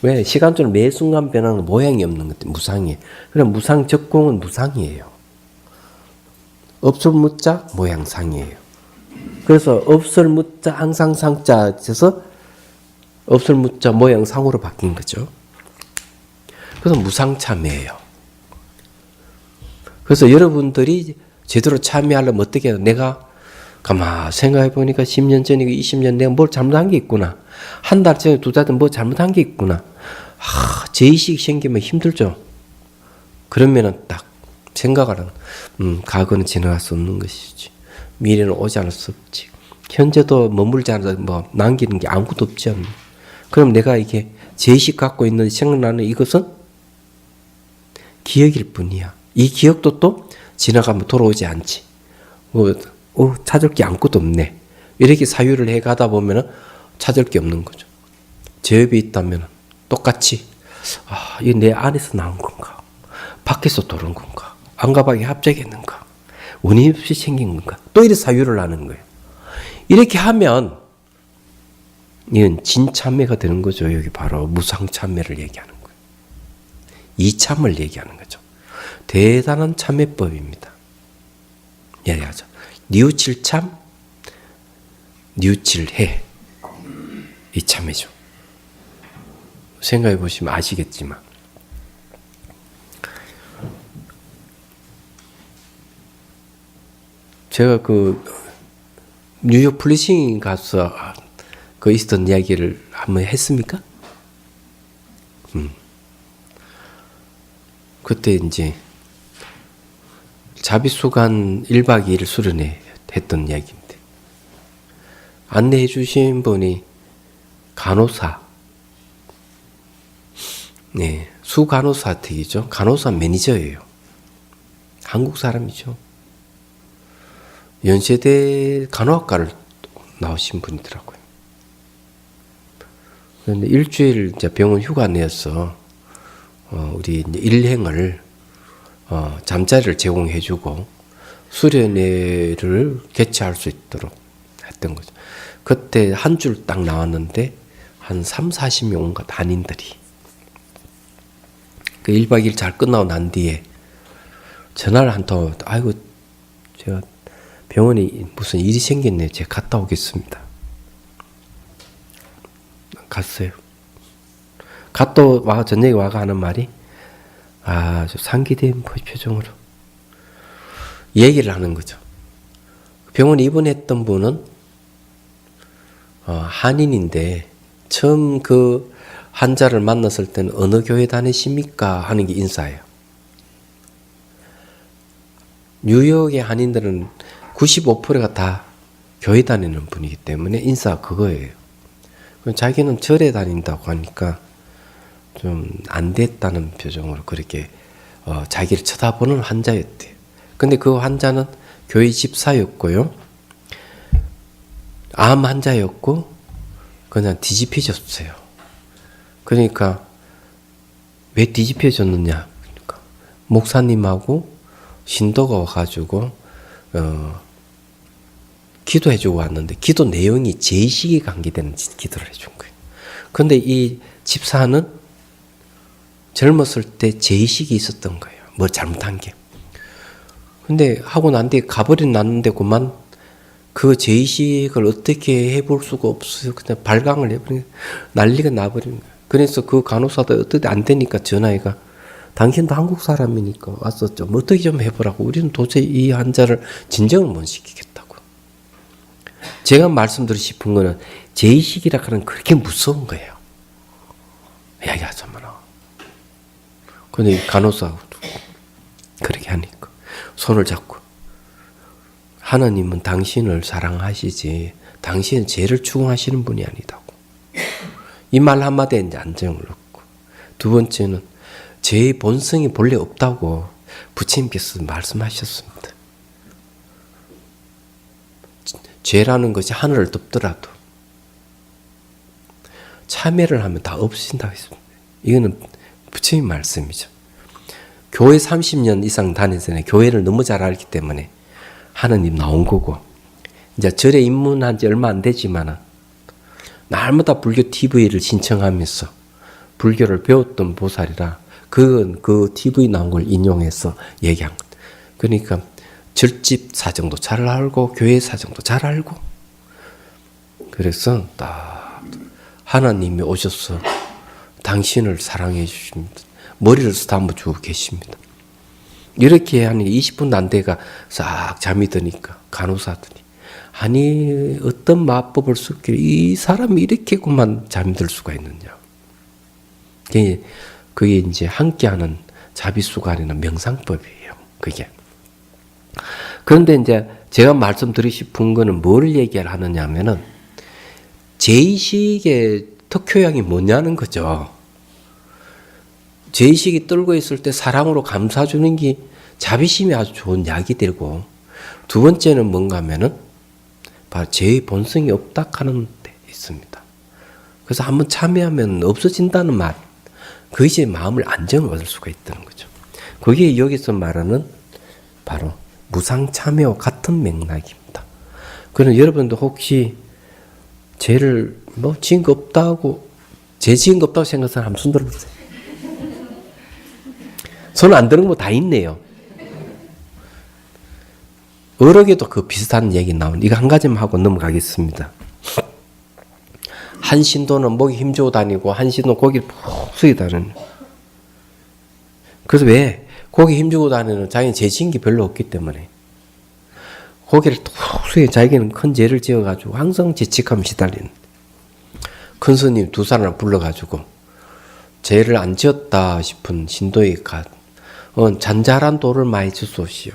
[SPEAKER 1] 왜? 시간적으로 매 순간 변하는 모양이 없는 것 때문에 무상이에요. 그럼 무상적공은 무상이에요. 없을 무자 모양상이에요. 그래서 없을 무자 항상 상자에서 없을 무자 모양상으로 바뀐 거죠. 그래서 무상참회예요. 그래서 여러분들이 제대로 참여하려면 어떻게 해요? 내가 가만 생각해 보니까 10년 전이고 20년 내가 뭘 잘못한 게 있구나. 한 달 전에 2달 전에 뭐 잘못한 게 있구나. 죄의식이 생기면 힘들죠. 그러면은 딱 생각하는 과거는 지나갈 수 없는 것이지. 미래는 오지 않을 수 없지. 현재도 머물지 않아서 뭐 남기는 게 아무것도 없지 않나. 그럼 내가 이게 죄의식 갖고 있는 생각나는 이것은 기억일 뿐이야. 이 기억도 또 지나가면 돌아오지 않지. 찾을 게 아무것도 없네. 이렇게 사유를 해가다 보면은 찾을 게 없는 거죠. 죄업이 있다면 똑같이 이게 내 안에서 나온 건가? 밖에서 돌은 건가? 안가방에 합작했는가? 원인 없이 생긴 건가? 또 이렇게 사유를 하는 거예요. 이렇게 하면 이건 진참회가 되는 거죠. 여기 바로 무상참회를 얘기하는 거예요. 이참을 얘기하는 거죠. 대단한 참회법입니다. 얘기하죠. 뉘우칠참, 뉘우칠해. 이 참회죠. 생각해 보시면 아시겠지만. 제가 뉴욕 플리싱 가서 있었던 이야기를 한번 했습니까? 그때 이제 자비수간 1박 2일 수련회 했던 이야기인데 안내해 주신 분이 간호사, 네, 수간호사 특이죠. 간호사 매니저예요. 한국 사람이죠. 연세대 간호학과를 나오신 분이더라고요. 그런데 일주일 이제 병원 휴가 내서 우리 이제 일행을 잠자리를 제공해주고 수련회를 개최할 수 있도록 했던 거죠. 그때 한 줄 딱 나왔는데 한 30, 40명 온갖 한인들이 그 1박 2일 잘 끝나고 난 뒤에 전화를 한 통, 아이고, 제가 병원에 무슨 일이 생겼네. 제가 갔다 오겠습니다. 갔어요. 갔다 와, 저녁에 와가 하는 말이 아주 상기된 표정으로 얘기를 하는 거죠. 병원에 입원했던 분은 한인인데 처음 그 환자를 만났을 때는 어느 교회 다니십니까? 하는 게 인사예요. 뉴욕의 한인들은 95%가 다 교회 다니는 분이기 때문에 인사가 그거예요. 자기는 절에 다닌다고 하니까 좀 안 됐다는 표정으로 그렇게 자기를 쳐다보는 환자였대요. 근데 그 환자는 교회 집사였고요. 암 환자였고 그냥 뒤집혀졌어요. 그러니까 왜 뒤집혀졌느냐? 그러니까 목사님하고 신도가 와가지고 기도해주고 왔는데 기도 내용이 죄의식에 관계되는 기도를 해준 거예요. 근데 이 집사는 젊었을 때 죄의식이 있었던 거예요. 뭐 잘못한 게. 근데 하고 난 뒤에 가버린 났는데 그만 그 죄의식을 어떻게 해볼 수가 없어요. 그냥 발광을 해버리는 난리가 나버리는 거예요. 그래서 그 간호사도 어떻게 안 되니까 전화해가 당신도 한국 사람이니까 와서 좀 어떻게 좀 해보라고. 우리는 도저히 이 환자를 진정을 못 시키겠다고. 제가 말씀드리고 싶은 거는 죄의식이라 하는 그렇게 무서운 거예요. 이야기하자면. 근데 간호사하고 그렇게 하니까 손을 잡고 하나님은 당신을 사랑하시지 당신은 죄를 추궁하시는 분이 아니다고. 이 말 한마디에 이제 안정을 얻고, 두 번째는 죄의 본성이 본래 없다고 부처님께서 말씀하셨습니다. 죄라는 것이 하늘을 덮더라도 참회를 하면 다 없어진다고 했습니다. 이거는 부처님 말씀이죠. 교회 30년 이상 다니잖아요. 교회를 너무 잘 알기 때문에 하느님 나온 거고, 이제 절에 입문한 지 얼마 안 되지만 날마다 불교 TV를 신청하면서 불교를 배웠던 보살이라 그 TV 나온 걸 인용해서 얘기한 것. 그러니까 절집 사정도 잘 알고 교회 사정도 잘 알고, 그래서 딱 하나님이 오셔서 당신을 사랑해 주십니다. 머리를 쓰다듬어 주고 계십니다. 이렇게 하니 20분도 안 돼가 싹 잠이 드니까 간호사들이 아니 어떤 마법을 썼길래 이 사람이 이렇게만 잠이 들 수가 있느냐. 그게 이제 함께하는 자비수관이나 명상법이에요. 그게. 그런데 이제 제가 말씀드리고 싶은 거는 뭘 얘기를 하느냐 하면은 죄의식의 특효약이 뭐냐는 거죠. 죄의식이 떨고 있을 때 사랑으로 감싸주는 게 자비심이 아주 좋은 약이 되고, 두 번째는 뭔가 하면은 바로 죄의 본성이 없다 하는 데 있습니다. 그래서 한번 참여하면 없어진다는 말, 그것이 마음을 안정을 얻을 수가 있다는 거죠. 그게 여기서 말하는 바로 무상참여와 같은 맥락입니다. 그럼 여러분도 혹시 죄를 지은 거 없다고, 죄 지은 거 없다고 생각하는 한번 손 들어보세요. 손 안 드는 거 다 있네요. 어록에도 그 비슷한 얘기 나오는, 이거 한 가지만 하고 넘어가겠습니다. 한 신도는 목에 힘주고 다니고 한 신도는 고기를 푹 숙여 다니는. 그래서 왜? 고기 힘주고 다니는 자기는 죄 지은 게 별로 없기 때문에 고기를 푹 숙여, 자기는 큰 죄를 지어가지고 항상 죄책감에 시달리는. 큰 스님 두 사람을 불러가지고 죄를 안 지었다 싶은 신도에 잔잘한 돌을 많이 주소시오.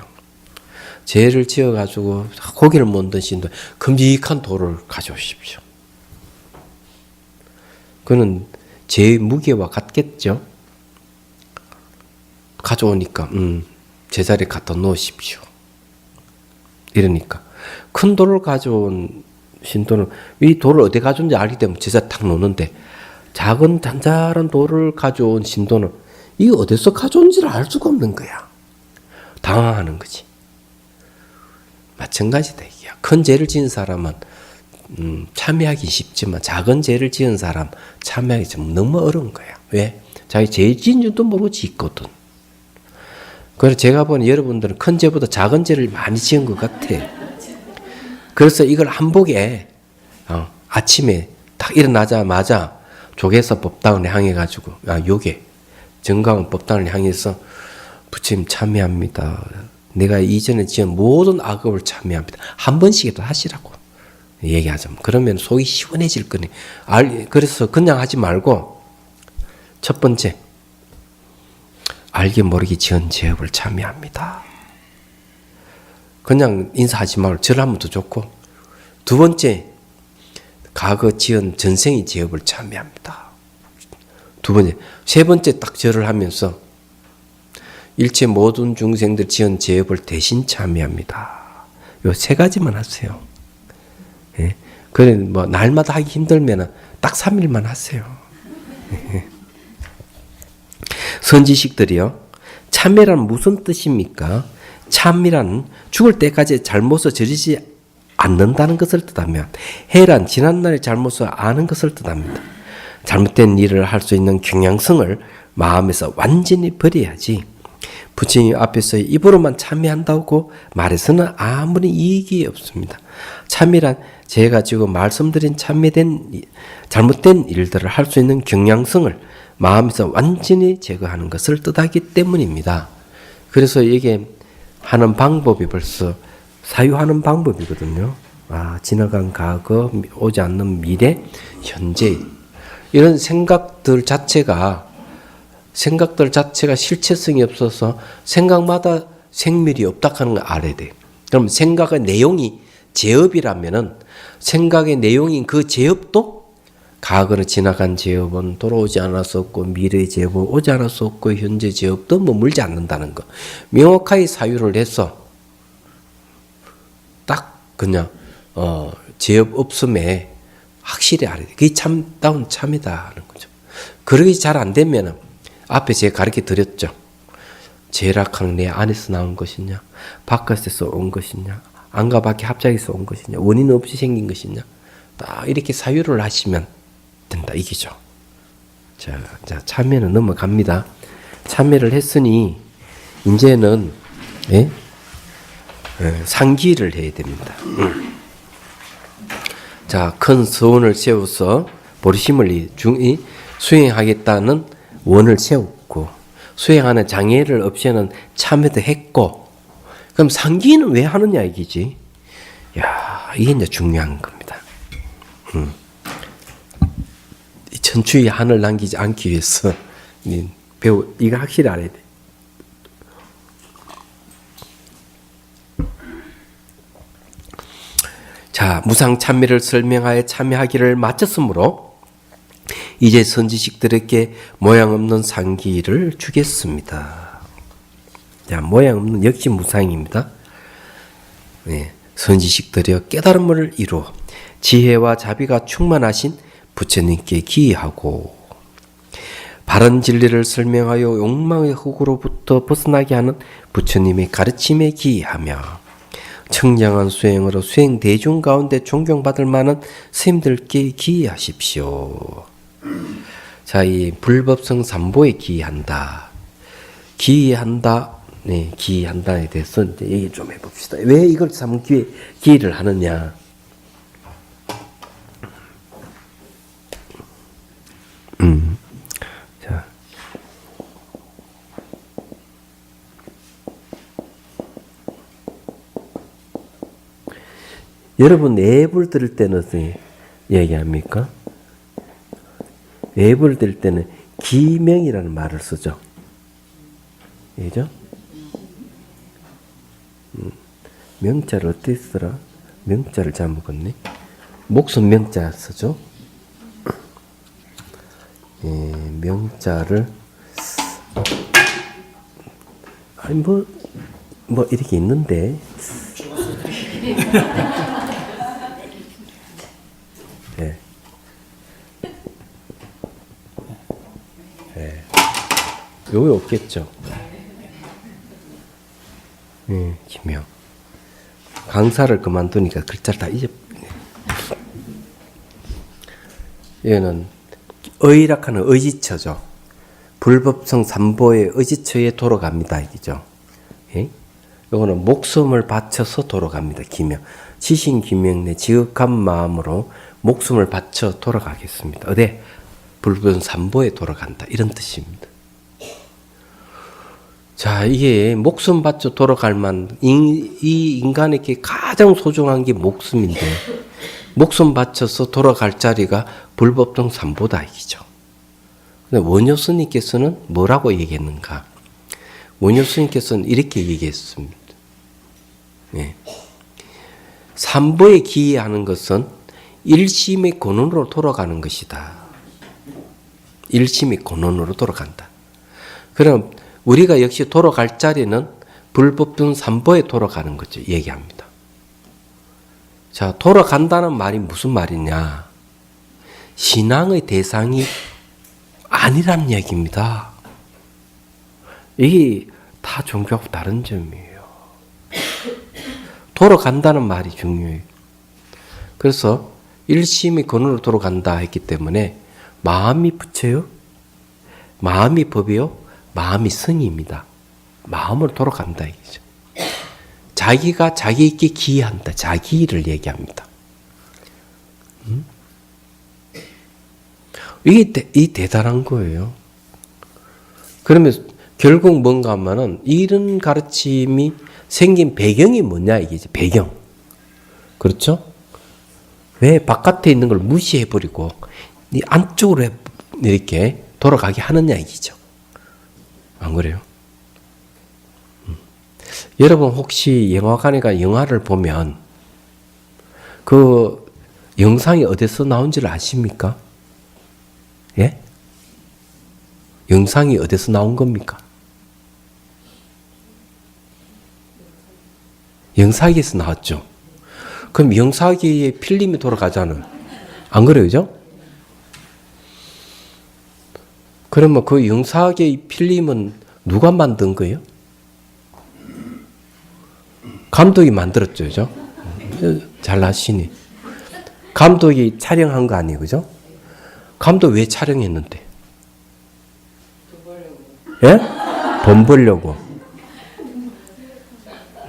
[SPEAKER 1] 죄를 지어가지고 고기를 못 든 신도 큼직한 돌을 가져오십시오. 그는 죄의 무게와 같겠죠. 가져오니까 제자리에 갖다 놓으십시오. 이러니까 큰 돌을 가져온 신도는 이 돌을 어디 가져온지 알기 때문에 제자리에 탁 놓는데, 작은 잔잔한 돌을 가져온 신도는 이게 어디서 가져온지를 알 수가 없는 거야. 당황하는 거지. 마찬가지다. 큰 죄를 지은 사람은 참여하기 쉽지만 작은 죄를 지은 사람 참여하기 좀 너무 어려운 거야. 왜? 자기 죄 지은 줄도 모르고 짓거든. 그래서 제가 보니 여러분들은 큰 죄보다 작은 죄를 많이 지은 것 같아. 그래서 이걸 한복에 아침에 딱 일어나자마자 조개서 법당을 향해가지고 요게 정강원 법당을 향해서 부처님 참여합니다. 내가 이전에 지은 모든 악업을 참여합니다. 한 번씩이라도 하시라고 얘기하자면 그러면 속이 시원해질 거니. 그래서 그냥 하지 말고 첫 번째 알게 모르게 지은 죄업을 참여합니다. 그냥 인사하지 말고 절하면 더 좋고, 두 번째 과거 지은 전생의 죄업을 참여합니다. 두 번째, 세 번째 딱 절을 하면서 일체 모든 중생들 지은 죄업을 대신 참여합니다. 요 세 가지만 하세요. 예? 그래 뭐 날마다 하기 힘들면 딱 3일만 하세요. 선지식들이요, 참회란 무슨 뜻입니까? 참이란 죽을 때까지 잘못을 저지르지 않는다는 것을 뜻하며, 해란 지난날의 잘못을 아는 것을 뜻합니다. 잘못된 일을 할 수 있는 경향성을 마음에서 완전히 버려야지 부처님 앞에서 입으로만 참회한다고 말해서는 아무리 이익이 없습니다. 참회란 제가 지금 말씀드린 잘못된 일들을 할 수 있는 경향성을 마음에서 완전히 제거하는 것을 뜻하기 때문입니다. 그래서 이게 하는 방법이 벌써 사유하는 방법이거든요. 지나간 과거, 오지 않는 미래, 현재, 이런 생각들 자체가 실체성이 없어서 생각마다 생멸이 없다 하는 걸 알아야 돼. 그럼 생각의 내용이 제업이라면은 생각의 내용인 그 제업도 과거로 지나간 제업은 돌아오지 않았었고, 미래의 제업은 오지 않았었고, 현재 제업도 머물지 않는다는 거. 명확하게 사유를 해서 딱 그냥 제업 없음에 확실히 알아야 돼. 그게 참다운 참이다 하는 거죠. 그러기 잘 안 되면은 앞에 제가 가르쳐 드렸죠. 죄락하는 내 안에서 나온 것이냐, 바깥에서 온 것이냐, 안과 밖에 합작해서 온 것이냐, 원인 없이 생긴 것이냐, 딱 이렇게 사유를 하시면 된다 이기죠. 자, 참회는 넘어갑니다. 참회를 했으니 이제는 상기를 해야 됩니다. 자, 큰 서원을 세워서 보리심을 수행하겠다는 원을 세웠고, 수행하는 장애를 없애는 참회도 했고, 그럼 상기는 왜 하느냐 이기지. 이게 이제 중요한 겁니다. 천추의 한을 남기지 않기 위해서 이거 확실히 알아야 돼. 자, 무상참회를 설명하여 참회하기를 마쳤으므로 이제 선지식들에게 모양 없는 상기를 주겠습니다. 자, 모양 없는 역시 무상입니다. 선지식들이여 깨달음을 이루어 지혜와 자비가 충만하신 부처님께 기하고, 바른 진리를 설명하여 욕망의 흙으로부터 벗어나게 하는 부처님의 가르침에 기하며, 청량한 수행으로 수행 대중 가운데 존경받을 만한 스님들께 기하십시오. 자, 이 불법성 삼보에 기한다. 기한다에 대해서 이제 얘기 좀 해봅시다. 왜 이걸 기를 하느냐? 자, 여러분 예불 들을 때는 어떻게 얘기합니까? 예불 들을 때는 기명이라는 말을 쓰죠. 그죠? 명자를 어떻게 쓰더라? 명자를 잘못 먹었네. 목숨 명자 쓰죠. 명자를 뭐 이렇게 있는데 여기 없겠죠. 기명. 강사를 그만두니까 글자를 다 잊어. 얘는 의락하는 의지처죠. 불법성 삼보의 의지처에 돌아갑니다. 이기죠. 예? 요거는 목숨을 바쳐서 돌아갑니다. 기명. 지신기명내 지극한 마음으로 목숨을 바쳐 돌아가겠습니다. 어디? 불법성 삼보에 돌아간다. 이런 뜻입니다. 자, 이게 목숨 바쳐 돌아갈 이 인간에게 가장 소중한 게 목숨인데, 목숨 바쳐서 돌아갈 자리가 불법성 삼보다 이기죠. 근데 원효 스님께서는 뭐라고 얘기했는가? 원효 스님께서는 이렇게 얘기했습니다. 네. 삼보에 기여하는 것은 일심의 권원으로 돌아가는 것이다. 일심의 권원으로 돌아간다. 그럼 우리가 역시 돌아갈 자리는 불법성 삼보에 돌아가는 거죠. 얘기합니다. 자, 돌아간다는 말이 무슨 말이냐? 신앙의 대상이 아니란 얘기입니다. 이게 다 종교하고 다른 점이에요. 돌아간다는 말이 중요해요. 그래서 일심의 권원으로 돌아간다 했기 때문에 마음이 부처요, 마음이 법이요, 마음이 선입니다. 마음으로 돌아간다 이거죠. 자기가 자기에게 기여한다. 자기를 얘기합니다. 이게 대단한 거예요. 그러면 결국 뭔가 하면은 이런 가르침이 생긴 배경이 뭐냐 이게지. 배경. 그렇죠? 왜 바깥에 있는 걸 무시해버리고 이 안쪽으로 이렇게 돌아가게 하느냐 이기죠. 안 그래요? 여러분 혹시 영화관에 가 영화를 보면 그 영상이 어디서 나온지를 아십니까? 예? 영상이 어디서 나온 겁니까? 영사기에서 나왔죠. 그럼 영사기에 필름이 돌아가잖아요. 안 그래요? 그죠? 그러면 그 영사기의 필름은 누가 만든 거예요? 감독이 만들었죠. 그죠? 잘나시니. 감독이 촬영한 거 아니에요. 그죠? 감독 왜 촬영했는데? 예? 돈 벌려고.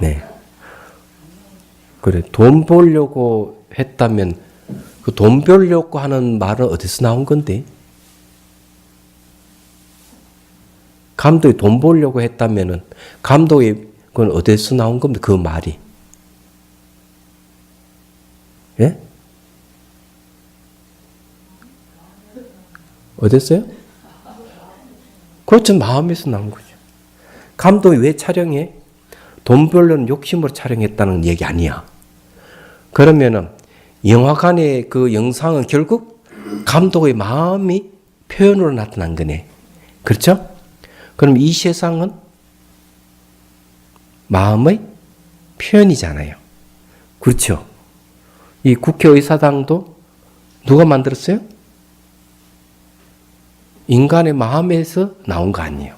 [SPEAKER 1] 네. 그래, 돈 벌려고 했다면 그 돈 벌려고 하는 말은 어디서 나온 건데? 감독이 돈 벌려고 했다면은 감독이 그건 어디서 나온 겁니까? 그 말이. 예? 어딨어요? 그렇죠. 마음에서 나온 거죠. 감독이 왜 촬영해? 돈 벌려는 욕심으로 촬영했다는 얘기 아니야. 그러면은 영화관의 그 영상은 결국 감독의 마음이 표현으로 나타난 거네. 그렇죠? 그럼 이 세상은 마음의 표현이잖아요. 그렇죠? 이 국회의사당도 누가 만들었어요? 인간의 마음에서 나온 거 아니에요.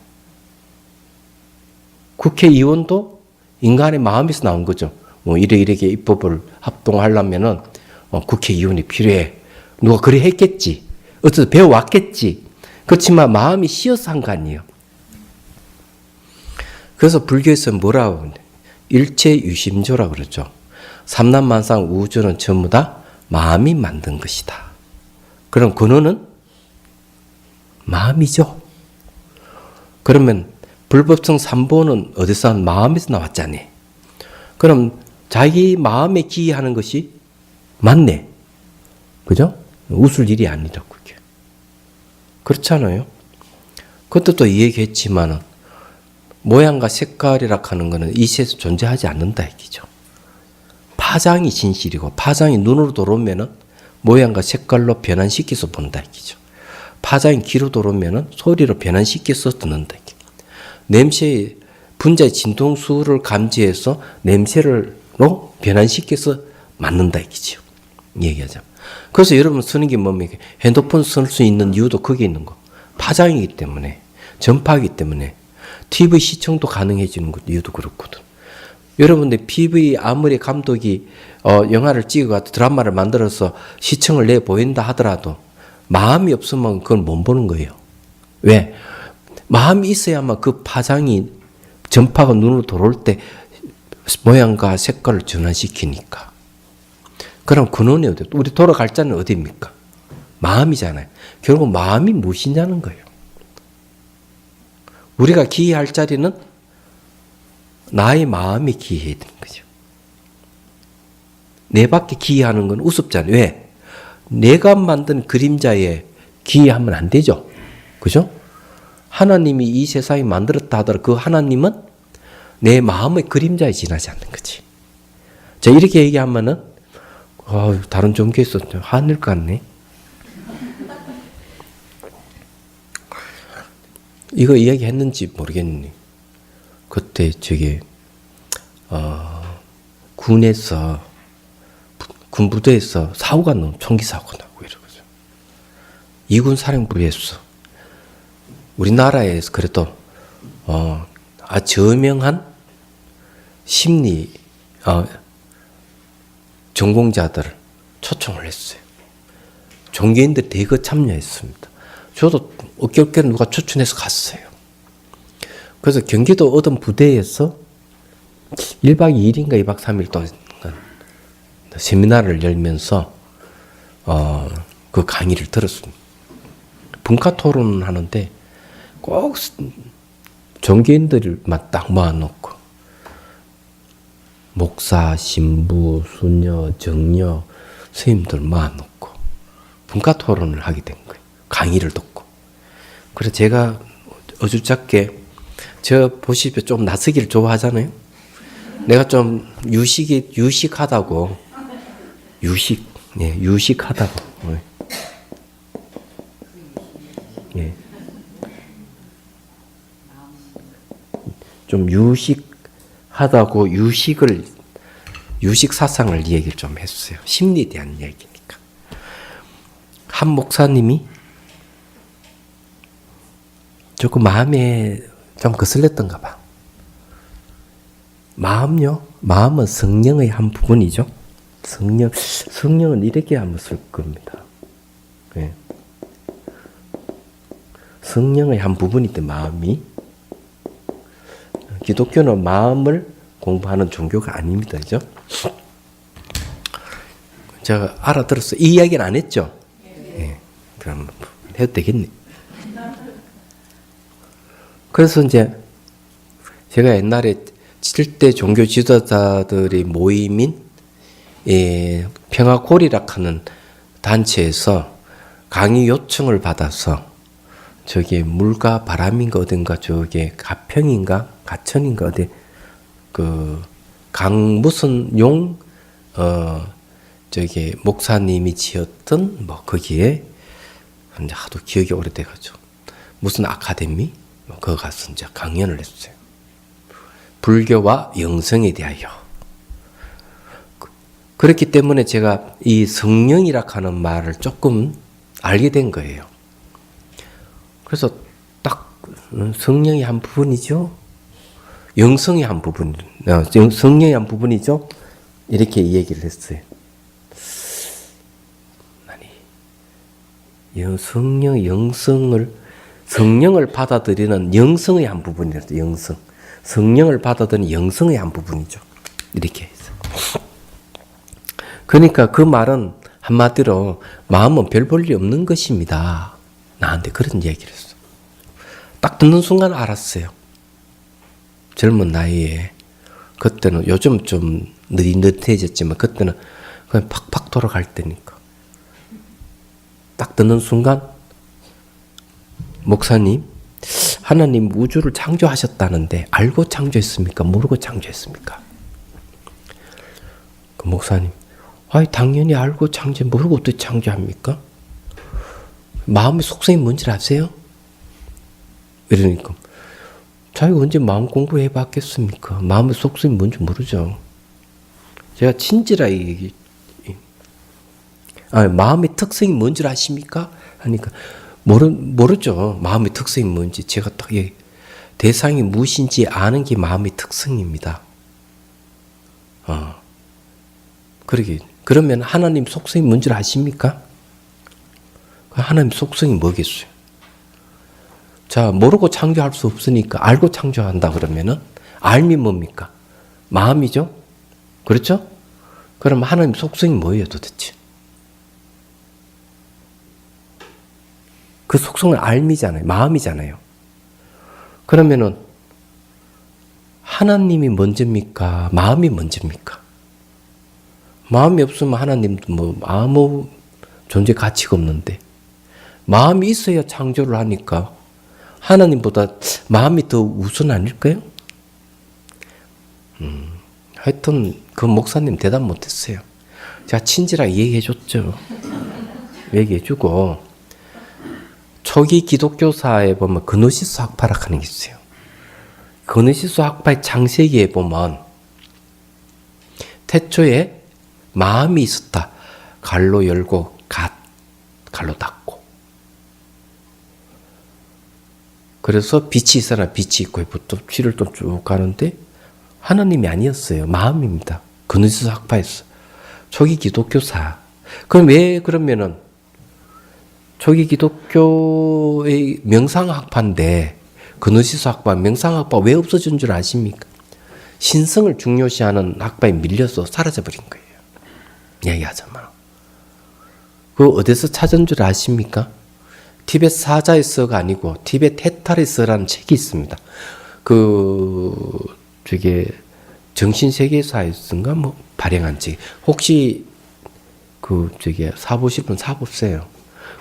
[SPEAKER 1] 국회의원도 인간의 마음에서 나온 거죠. 뭐 이렇게 입법을 합동하려면은 국회의원이 필요해. 누가 그래 했겠지. 어쨌든 배워왔겠지. 그렇지만 마음이 씌어서 한 거 아니에요. 그래서 불교에서 뭐라고 하는데 일체유심조라고 그러죠. 삼란만상 우주는 전부 다 마음이 만든 것이다. 그럼 근원은 마음이죠. 그러면 불법성 삼보는 어디서 한 마음에서 나왔잖아요. 그럼 자기 마음에 기여하는 것이 맞네. 그죠? 웃을 일이 아니라고. 그게. 그렇잖아요. 그것도 또 얘기했지만은 모양과 색깔이라 하는 것은 이 세에서 존재하지 않는다 얘기죠. 파장이 진실이고 파장이 눈으로 들어오면은 모양과 색깔로 변환시켜서 본다 얘기죠. 파장이 귀로 들어오면은 소리로 변환시켜서 듣는다 얘기. 냄새의 분자의 진동수를 감지해서 냄새로 변환시켜서 맡는다 얘기죠. 얘기하자면. 그래서 여러분 쓰는 게 뭡니까? 핸드폰 쓸 수 있는 이유도 거기 있는 거. 파장이기 때문에, 전파이기 때문에, TV 시청도 가능해지는 것 이유도 그렇거든. 여러분들 TV 아무리 감독이 영화를 찍어가 드라마를 만들어서 시청을 내 보인다 하더라도 마음이 없으면 그걸 못 보는 거예요. 왜? 마음이 있어야만 그 파장이 전파가 눈으로 들어올 때 모양과 색깔을 전환시키니까. 그럼 근원이 어디요? 우리 돌아갈 자는 어디입니까? 마음이잖아요. 결국 마음이 무엇이냐는 거예요. 우리가 기여할 자리는 나의 마음이 기여해야 되는 거죠. 내 밖에 기여하는 건 우습잖아요. 왜? 내가 만든 그림자에 기여하면 안 되죠. 그죠? 하나님이 이 세상을 만들었다 하더라도 그 하나님은 내 마음의 그림자에 지나지 않는 거지. 자, 이렇게 얘기하면은, 다른 종교에서 하늘 같네. 이거 이야기했는지 모르겠네. 그때 군에서, 군부대에서 사고가 나고, 총기 사고가 나고 이러거든요. 이군 사령부에서 우리나라에서 그래도 저명한 심리 전공자들을 초청을 했어요. 종교인들이 대거 참여했습니다. 저도 어깨어깨로 누가 추천해서 갔어요. 그래서 경기도 어떤 부대에서 1박 2일인가 2박 3일 동안 세미나를 열면서 그 강의를 들었습니다. 분과 토론을 하는데 꼭 종교인들만 딱 모아놓고 목사, 신부, 수녀, 정녀, 스님들 모아놓고 분과 토론을 하게 된 거예요. 강의를 듣고. 그래서 제가 어줍잖게 저 보시면 좀 나서기를 좋아하잖아요. 내가 좀 유식하다고 유식하다고 예. 좀 유식하다고 유식 사상을 얘기를 좀 했어요. 심리에 대한 얘기니까. 한 목사님이 조금 마음에 좀 거슬렸던가 봐. 마음은 성령의 한 부분이죠. 성령은 이렇게 한번 쓸 겁니다. 네. 성령의 한 부분인데 마음이. 기독교는 마음을 공부하는 종교가 아닙니다. 그죠? 제가 알아들었어요. 이 이야기는 안 했죠? 네. 그럼 해도 되겠네. 그래서 이제 제가 옛날에 7대 종교 지도자들의 모임인 평화골이라고 단체에서 강의 요청을 받아서 저기 물과 바람인가 어딘가 저게 가평인가 가천인가 어디 무슨 저기 목사님이 지었던 거기에 이제 하도 기억이 오래돼가지고 무슨 아카데미 거기 가서 이제 강연을 했어요. 불교와 영성에 대하여. 그렇기 때문에 제가 이 성령이라 하는 말을 조금 알게 된 거예요. 그래서 딱 성령의 한 부분이죠. 영성의 한 부분, 성령의 한 부분이죠. 이렇게 얘기를 했어요. 성령을 받아들이는 영성의 한 부분이라서 영성. 성령을 받아들이는 영성의 한 부분이죠. 이렇게 해서. 그러니까 그 말은 한마디로 마음은 별 볼 일 없는 것입니다. 나한테 그런 얘기를 했어. 딱 듣는 순간 알았어요. 젊은 나이에. 그때는 요즘 좀 느릿느릿해졌지만 그때는 그냥 팍팍 돌아갈 때니까. 딱 듣는 순간 목사님, 하나님 우주를 창조하셨다는데 알고 창조했습니까? 모르고 창조했습니까? 그 목사님, 당연히 알고 창조, 모르고 어떻게 창조합니까? 마음의 속성이 뭔지 아세요? 이러니까 자기가 언제 마음 공부해 봤겠습니까? 마음의 속성이 뭔지 모르죠. 제가 친절하게 마음의 특성이 뭔지 아십니까? 하니까 모르죠. 마음의 특성이 뭔지. 제가 딱 대상이 무엇인지 아는 게 마음의 특성입니다. 그러면 하나님 속성이 뭔지 아십니까? 하나님 속성이 뭐겠어요? 자, 모르고 창조할 수 없으니까 알고 창조한다 그러면은 알미 뭡니까? 마음이죠? 그렇죠? 그럼 하나님 속성이 뭐예요 도대체? 그 속성은 알미잖아요. 마음이잖아요. 그러면은 하나님이 먼저입니까? 마음이 먼저입니까? 마음이 없으면 하나님도 뭐 아무 존재 가치가 없는데 마음이 있어야 창조를 하니까 하나님보다 마음이 더 우선 아닐까요? 하여튼 그 목사님 대답 못했어요. 제가 친절하게 얘기해줬죠. 얘기해주고 초기 기독교사에 보면 그노시스 학파라는 게 있어요. 그노시스 학파의 창세기에 보면 태초에 마음이 있었다. 갈로 열고 갈로 닫고. 그래서 빛이 있어라 빛이 있고 부터 피를 또 쭉 가는데 하나님이 아니었어요. 마음입니다. 그노시스 학파였어. 초기 기독교사. 그럼 왜 그러면은 초기 기독교의 명상학파인데 그노시스 학파, 명상학파 왜 없어진 줄 아십니까? 신성을 중요시하는 학파에 밀려서 사라져버린 거예요. 얘기하자면. 그 어디서 찾은 줄 아십니까? 티벳 사자에서가 아니고 티벳 해탈에서라는 책이 있습니다. 저게 정신세계사에서인가 뭐 발행한 책. 혹시 사보시면 사보세요.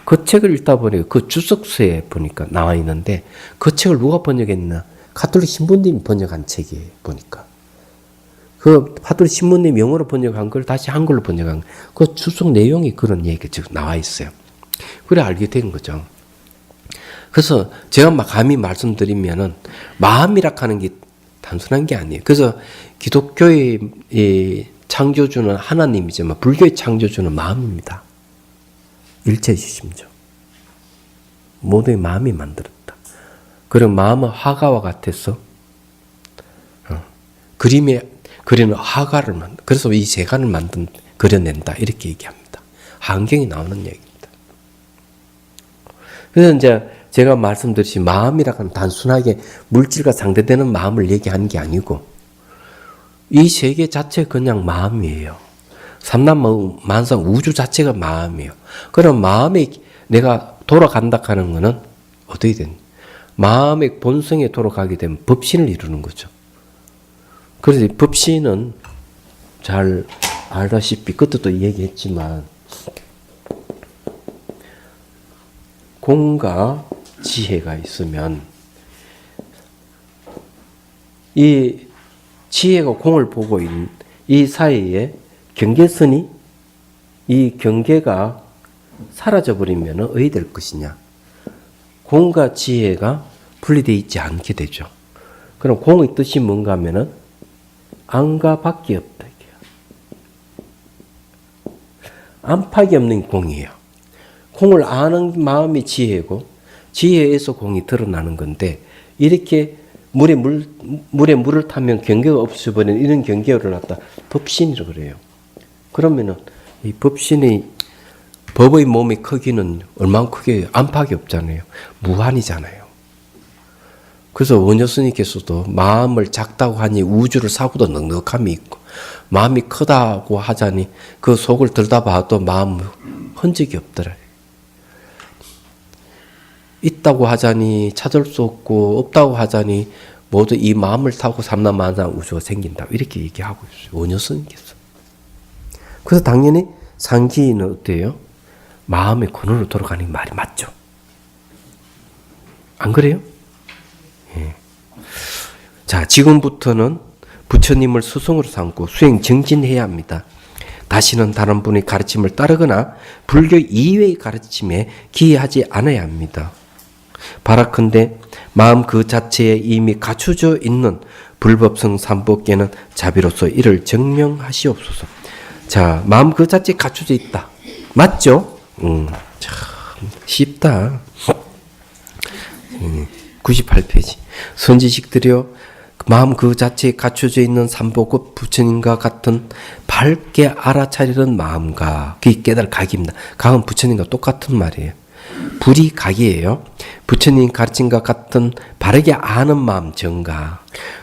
[SPEAKER 1] 그 책을 읽다 보니까 그 주석서에 보니까 나와 있는데 그 책을 누가 번역했나? 가톨릭 신부님이 번역한 책이에요. 보니까. 그 가톨릭 신부님이 영어로 번역한 걸 다시 한글로 번역한 그 주석 내용이 그런 얘기가 지금 나와 있어요. 그래 알게 된 거죠. 그래서 제가 막 감히 말씀드리면은 마음이라 하는 게 단순한 게 아니에요. 그래서 기독교의 창조주는 하나님이지만 불교의 창조주는 마음입니다. 일체주심죠. 모두의 마음이 만들었다. 그런 마음은 화가와 같아서 그림에 그리는 화가를 그래서 이 세간을 그려낸다 이렇게 얘기합니다. 한경이 나오는 얘기입니다. 그래서 이제 제가 말씀드렸듯이 마음이라고 하면 단순하게 물질과 상대되는 마음을 얘기하는 게 아니고 이 세계 자체가 그냥 마음이에요. 삼라만상 우주 자체가 마음이에요. 그럼 마음에 내가 돌아간다 하는 것은 어떻게 되냐? 마음의 본성에 돌아가게 되면 법신을 이루는 거죠. 그래서 법신은 잘 알다시피 그때도 얘기했지만 공과 지혜가 있으면 이 지혜가 공을 보고 있는 이 사이에 경계선이 이 경계가 사라져버리면 어떻게 될 것이냐. 공과 지혜가 분리되어 있지 않게 되죠. 그럼 공의 뜻이 뭔가 하면은 안과 밖이 없다. 안팎이 없는 공이에요. 공을 아는 마음이 지혜고 지혜에서 공이 드러나는 건데 이렇게 물에 물을 타면 경계가 없어버리는 이런 경계를 갖다 법신이라고 그래요. 그러면은 이 법신의 법의 몸의 크기는 얼마나 크게 안팎이 없잖아요. 무한이잖아요. 그래서 원효 스님께서도 마음을 작다고 하니 우주를 사고도 넉넉함이 있고 마음이 크다고 하자니 그 속을 들다 봐도 마음 흔적이 없더라. 있다고 하자니 찾을 수 없고 없다고 하자니 모두 이 마음을 타고 삼라만상 우주가 생긴다. 이렇게 얘기하고 있어요. 원효 스님께서. 그래서 당연히 상기는 어때요? 마음의 근원으로 돌아가는 게 말이 맞죠. 안 그래요? 예. 자, 지금부터는 부처님을 스승으로 삼고 수행 정진해야 합니다. 다시는 다른 분의 가르침을 따르거나 불교 이외의 가르침에 기여하지 않아야 합니다. 바라컨대 마음 그 자체에 이미 갖추어져 있는 불법성 삼법계는 자비로서 이를 증명하시옵소서. 자, 마음 그 자체에 갖추어져 있다. 맞죠? 참 쉽다. 98페이지. 선지식들이여 마음 그 자체에 갖춰져 있는 삼보급 부처님과 같은 밝게 알아차리는 마음과 그 깨달을 각입니다. 각은 부처님과 똑같은 말이에요. 불이 각이에요. 부처님 가르침과 같은 바르게 아는 마음 정가,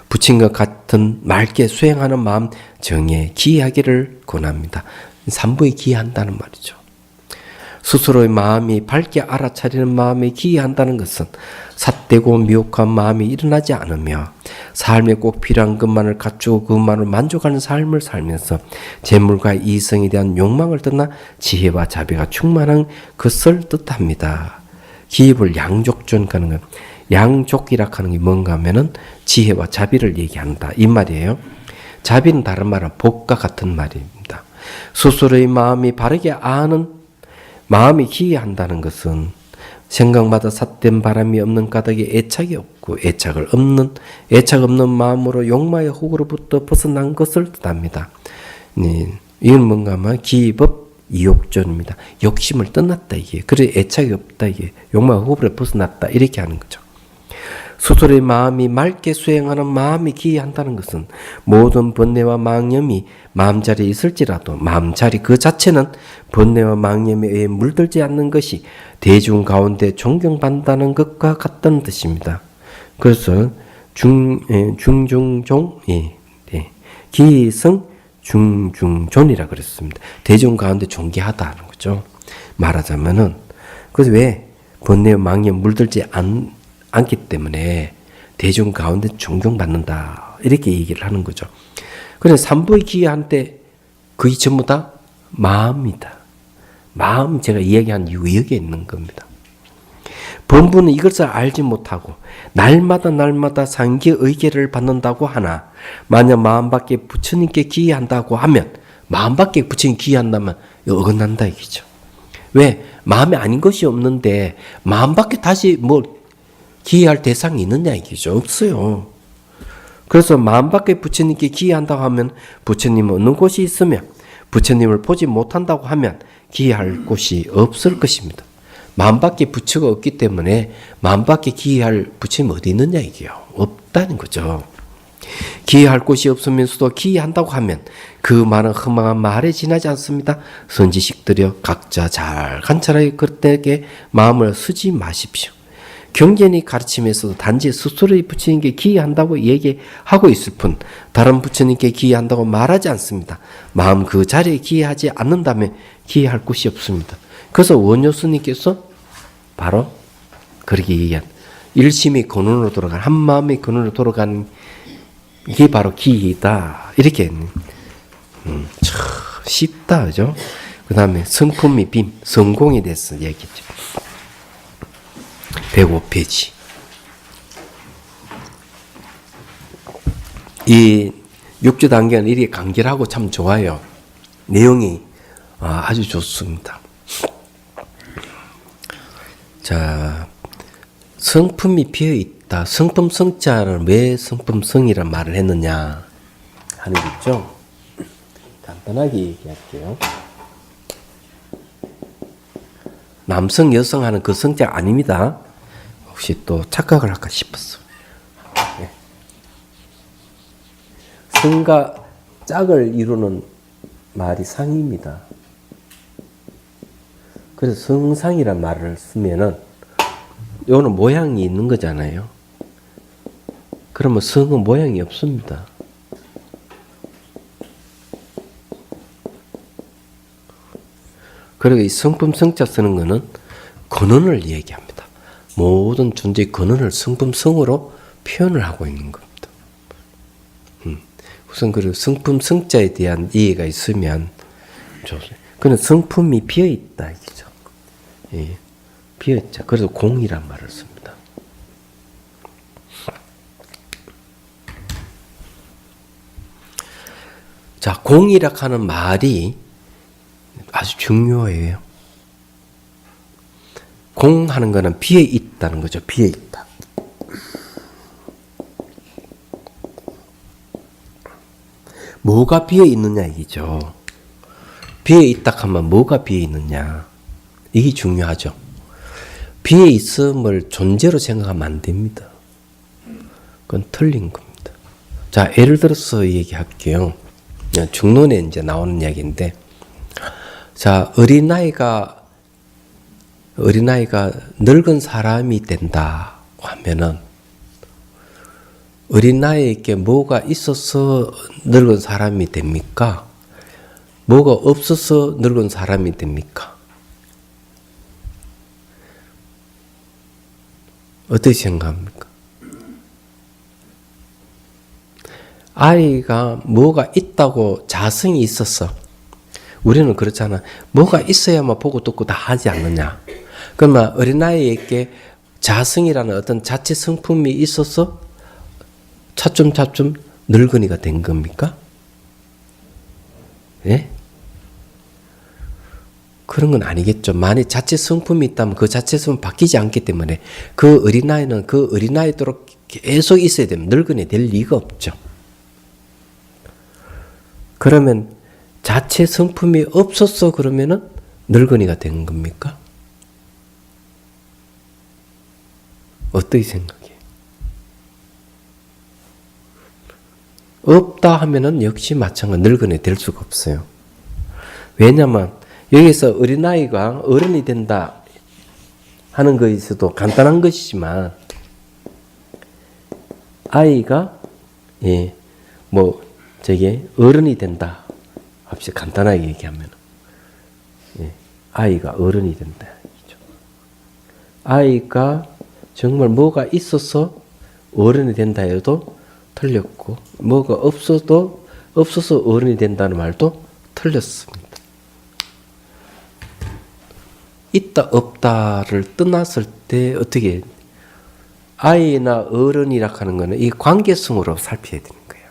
[SPEAKER 1] 부처님과 같은 맑게 수행하는 마음 정에 기하기를 권합니다. 삼부에 기한다는 말이죠. 스스로의 마음이 밝게 알아차리는 마음에 기한다는 것은 삿되고 미혹한 마음이 일어나지 않으며 삶에 꼭 필요한 것만을 갖추고 그것만으로 만족하는 삶을 살면서 재물과 이성에 대한 욕망을 떠나 지혜와 자비가 충만한 것을 뜻합니다. 기입을 양족존 가는 것. 양족이라 하는 게 뭔가 하면은 지혜와 자비를 얘기한다. 이 말이에요. 자비는 다른 말은 복과 같은 말입니다. 스스로의 마음이 바르게 아는 마음이 기이한다는 것은 생각마다 삿된 바람이 없는 까닭에 애착이 없고 애착 없는 마음으로 욕망의 호구로부터 벗어난 것을 뜻합니다. 이건 뭔가 하면 기법 이욕존입니다. 욕심을 떠났다 이게. 그래 애착이 없다 이게. 욕망의 호구로 벗어났다 이렇게 하는 거죠. 스스로의 마음이 맑게 수행하는 마음이 기이한다는 것은 모든 번뇌와 망념이 마음자리에 있을지라도 마음자리 그 자체는 번뇌와 망념에 의해 물들지 않는 것이 대중 가운데 존경받는다는 것과 같다는 뜻입니다. 그래서 중중종 기성 중중존이라 그랬습니다. 대중 가운데 존귀하다는 거죠. 말하자면은 그래서 왜 번뇌와 망념 물들지 않기 때문에 대중 가운데 존경받는다 이렇게 얘기를 하는 거죠. 그래서 삼부의 기한 때 그게 전부 다 마음이다. 마음 제가 이야기한 이유 여기에 있는 겁니다. 범부는 이것을 알지 못하고 날마다 상기의 의계를 받는다고 하나 만약 마음밖에 부처님께 기한다고 하면 마음밖에 부처님 기한다면 어긋난다 이거죠. 왜? 마음에 아닌 것이 없는데 마음밖에 다시 기여할 대상이 있느냐 이기죠. 없어요. 그래서 마음밖에 부처님께 기여한다고 하면 부처님은 어느 곳이 있으며 부처님을 보지 못한다고 하면 기여할 곳이 없을 것입니다. 마음밖에 부처가 없기 때문에 마음밖에 기여할 부처님 어디 있느냐 이게요. 없다는 거죠. 기여할 곳이 없으면서도 기여한다고 하면 그 말은 허망한 말에 지나지 않습니다. 선지식들여 각자 잘 관찰하여 그때에게 마음을 쓰지 마십시오. 경전이 가르침에서도 단지 스스로의 부처님께 기여한다고 얘기하고 있을 뿐 다른 부처님께 기여한다고 말하지 않습니다. 마음 그 자리에 기여하지 않는다면 기여할 곳이 없습니다. 그래서 원효 스님께서 바로 그렇게 얘기한 일심이 근원으로 돌아간 한 마음의 근원으로 돌아가는 이게 바로 기이다 이렇게 참 쉽다 그죠? 그 다음에 성품이 빔 성공에 대해서 얘기했죠. 105페이지. 이 6조 단계는 이렇게 간결하고 참 좋아요. 내용이 아주 좋습니다. 자, 성품이 비어있다. 성품 성자는 왜 성품 성이란 말을 했느냐 하는 게 있죠. 간단하게 얘기할게요. 남성 여성 하는 그 성자 아닙니다. 혹시 또 착각을 할까 싶었어. 네. 성과 짝을 이루는 말이 상입니다. 그래서 성상이란 말을 쓰면은 요거는 모양이 있는 거잖아요. 그러면 성은 모양이 없습니다. 그리고 이 성품 성자 쓰는 거는 근원을 얘기합니다. 모든 존재의 근원을 성품 성으로 표현을 하고 있는 겁니다. 우선 그 성품 성자에 대한 이해가 있으면 좋습니다. 그는 성품이 비어 있다 이죠. 예, 비어 있죠. 그래서 공이란 말을 씁니다. 자, 공이라 하는 말이 아주 중요해요. 공하는 거는 비어 있다는 거죠. 비어 있다. 뭐가 비어 있느냐 이기죠. 비어 있다 하면 뭐가 비어 있느냐. 이게 중요하죠. 비어 있음을 존재로 생각하면 안 됩니다. 그건 틀린 겁니다. 자, 예를 들어서 얘기할게요. 중론에 이제 나오는 이야기인데, 자, 어린아이가 어린아이가 늙은 사람이 된다 하면은 어린아이에게 뭐가 있어서 늙은 사람이 됩니까? 뭐가 없어서 늙은 사람이 됩니까? 어떻게 생각합니까? 아이가 뭐가 있다고 자성이 있었어. 우리는 그렇잖아. 뭐가 있어야만 보고 듣고 다 하지 않느냐. 그러면 어린아이에게 자성이라는 어떤 자체 성품이 있어서 차츰차츰 늙은이가 된 겁니까? 예? 그런 건 아니겠죠. 만약 자체 성품이 있다면 그 자체 성품은 바뀌지 않기 때문에 그 어린아이는 그 어린아이도록 계속 있어야 됩니다. 늙은이 될 리가 없죠. 그러면 자체 성품이 없었어 그러면은 늙은이가 된 겁니까? 어떻게 생각해요? 없다 하면은 역시 마찬가지 늙은이 될 수가 없어요. 왜냐하면 여기서 어린아이가 어른이 된다 하는 것에서도 간단한 것이지만 아이가 어른이 된다 합시다. 간단하게 얘기하면 아이가 어른이 된다. 아이가 정말 뭐가 있어서 어른이 된다 해도 틀렸고 뭐가 없어서 어른이 된다는 말도 틀렸습니다. 있다 없다를 떠났을 때 어떻게 아이나 어른이라 하는 것은 이 관계성으로 살펴야 되는 거예요.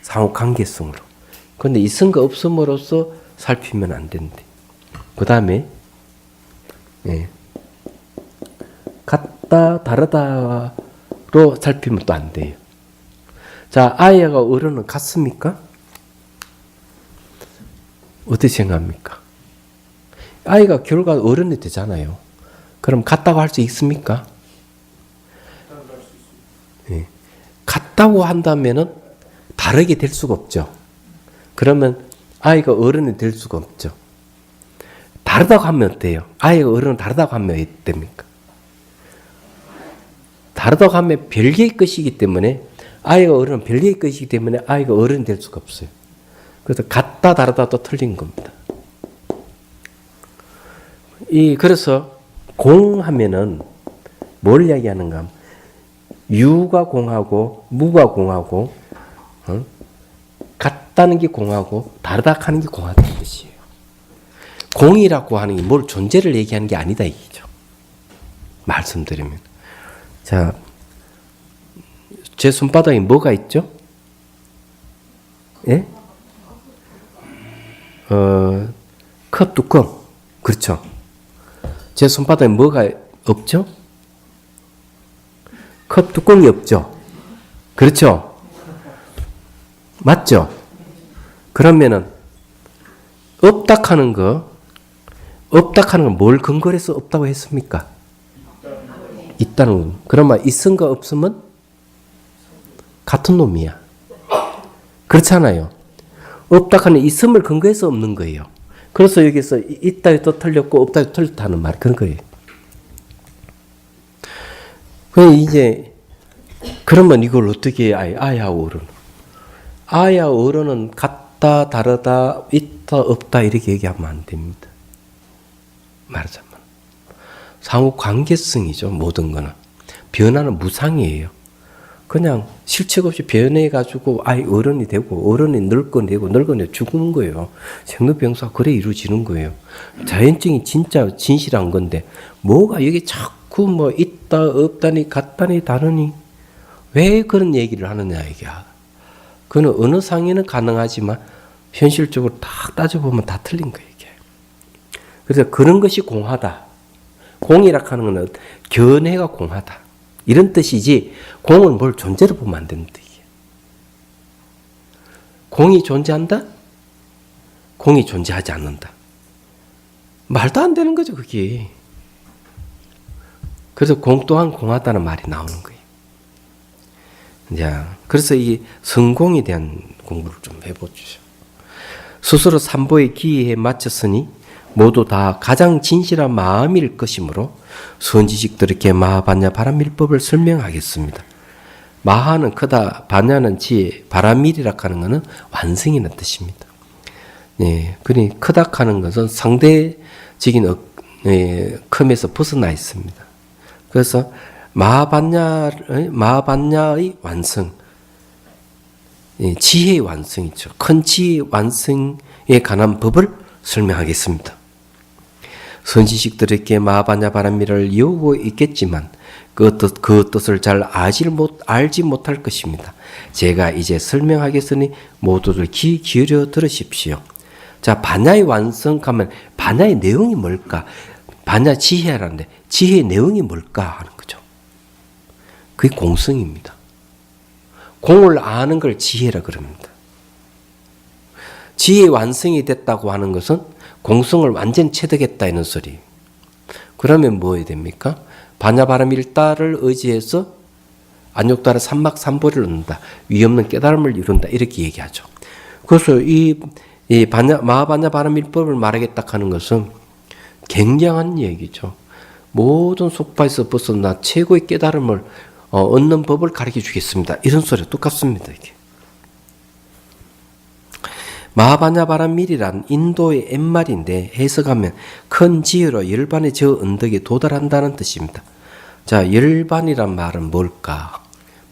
[SPEAKER 1] 상호 관계성으로. 그런데 있음과 없음으로써 살피면 안 된대. 그 다음에 같다 다르다로 살피면 또 안 돼요. 자, 아이와 어른은 같습니까? 어떻게 생각합니까? 아이가 결과 어른이 되잖아요. 그럼 같다고 할 수 있습니까? 네. 같다고 한다면은 다르게 될 수가 없죠. 그러면 아이가 어른이 될 수가 없죠. 다르다고 하면 어때요? 아이가 어른은 다르다고 하면 어떻습니까? 다르다고 하면 별개의 것이기 때문에 아이가 어른은 별개의 것이기 때문에 아이가 어른이 될 수가 없어요. 그래서 같다 다르다도 틀린 겁니다. 그래서 공하면은 뭘 이야기하는가 하면 유가 공하고 무가 공하고 같다는 게 공하고 다르다 하는 게 공하다는 뜻이에요. 공이라고 하는 게 뭘 존재를 얘기하는 게 아니다 이기죠. 말씀드리면 자, 제 손바닥에 뭐가 있죠? 예? 컵 뚜껑. 그렇죠. 제 손바닥에 뭐가 없죠? 컵 뚜껑이 없죠. 그렇죠. 맞죠? 그러면은 없다 하는 건 뭘 근거로 해서 없다고 했습니까? 있다는 건. 그러면 있음과 없음은 같은 놈이야. 그렇잖아요. 없다 하는 있음을 근거해서 없는 거예요. 그래서 여기서 있다 해도 틀렸고 없다 해도 틀렸다는 말 그런 거예요. 그러면 이걸 어떻게 아야하고 어른? 아야하고 어른은 같다 다르다 있다 없다 이렇게 얘기하면 안 됩니다. 말하자면 상호 관계성이죠. 모든 거는 변화는 무상이에요. 그냥 실책 없이 변해가지고 어른이 되고 어른이 늙어내고 늙어내 죽는 거예요. 생로병사가 그래 이루어지는 거예요. 자연적인 진짜 진실한 건데 뭐가 여기 자꾸 뭐 있다 없다니 같다니 다르니 왜 그런 얘기를 하느냐 이게. 그는 어느 상에는 가능하지만 현실적으로 딱 따져보면 다 틀린 거예요 이게. 그래서 그런 것이 공하다. 공이라 하는 것은 견해가 공하다. 이런 뜻이지 공은 뭘 존재로 보면 안 되는 뜻이에요. 공이 존재한다? 공이 존재하지 않는다. 말도 안 되는 거죠 그게. 그래서 공 또한 공하다는 말이 나오는 거예요. 자, 그래서 이 성공에 대한 공부를 좀 해보죠. 스스로 삼보의 기회에 마쳤으니 모두 다 가장 진실한 마음일 것이므로 선지식들에게 마하반야 바람밀법을 설명하겠습니다. 마하는 크다, 반야는 지혜, 바람밀이라 하는 것은 완성이라는 뜻입니다. 예, 그러니 크다 하는 것은 상대적인 큼에서 벗어나 있습니다. 그래서 마하반야의 완성, 지혜의 완성이죠. 큰 지혜의 완성에 관한 법을 설명하겠습니다. 선지식들에게 마하반야 바람밀을 이루고 있겠지만 그 뜻을 잘 알지 못할 것입니다. 제가 이제 설명하겠으니 모두들 귀 기울여 들으십시오. 자, 반야의 완성하면 반야의 내용이 뭘까? 반야 지혜라는데 지혜의 내용이 뭘까 하는 거죠. 그게 공성입니다. 공을 아는 걸 지혜라 그럽니다. 지혜의 완성이 됐다고 하는 것은 공성을 완전히 체득했다 이런 소리. 그러면 뭐 해야 됩니까? 반야바람일다를 의지해서 안욕다를 삼막삼보를 얻는다. 위없는 깨달음을 이룬다. 이렇게 얘기하죠. 그래서 이 마하반야바람일법을 말하겠다 하는 것은 굉장한 얘기죠. 모든 속파에서 벗어나 최고의 깨달음을 얻는 법을 가르쳐 주겠습니다. 이런 소리 똑같습니다. 이게. 마하반야바람밀이란 인도의 옛말인데 해석하면 큰 지혜로 열반의 저 언덕에 도달한다는 뜻입니다. 자, 열반이란 말은 뭘까?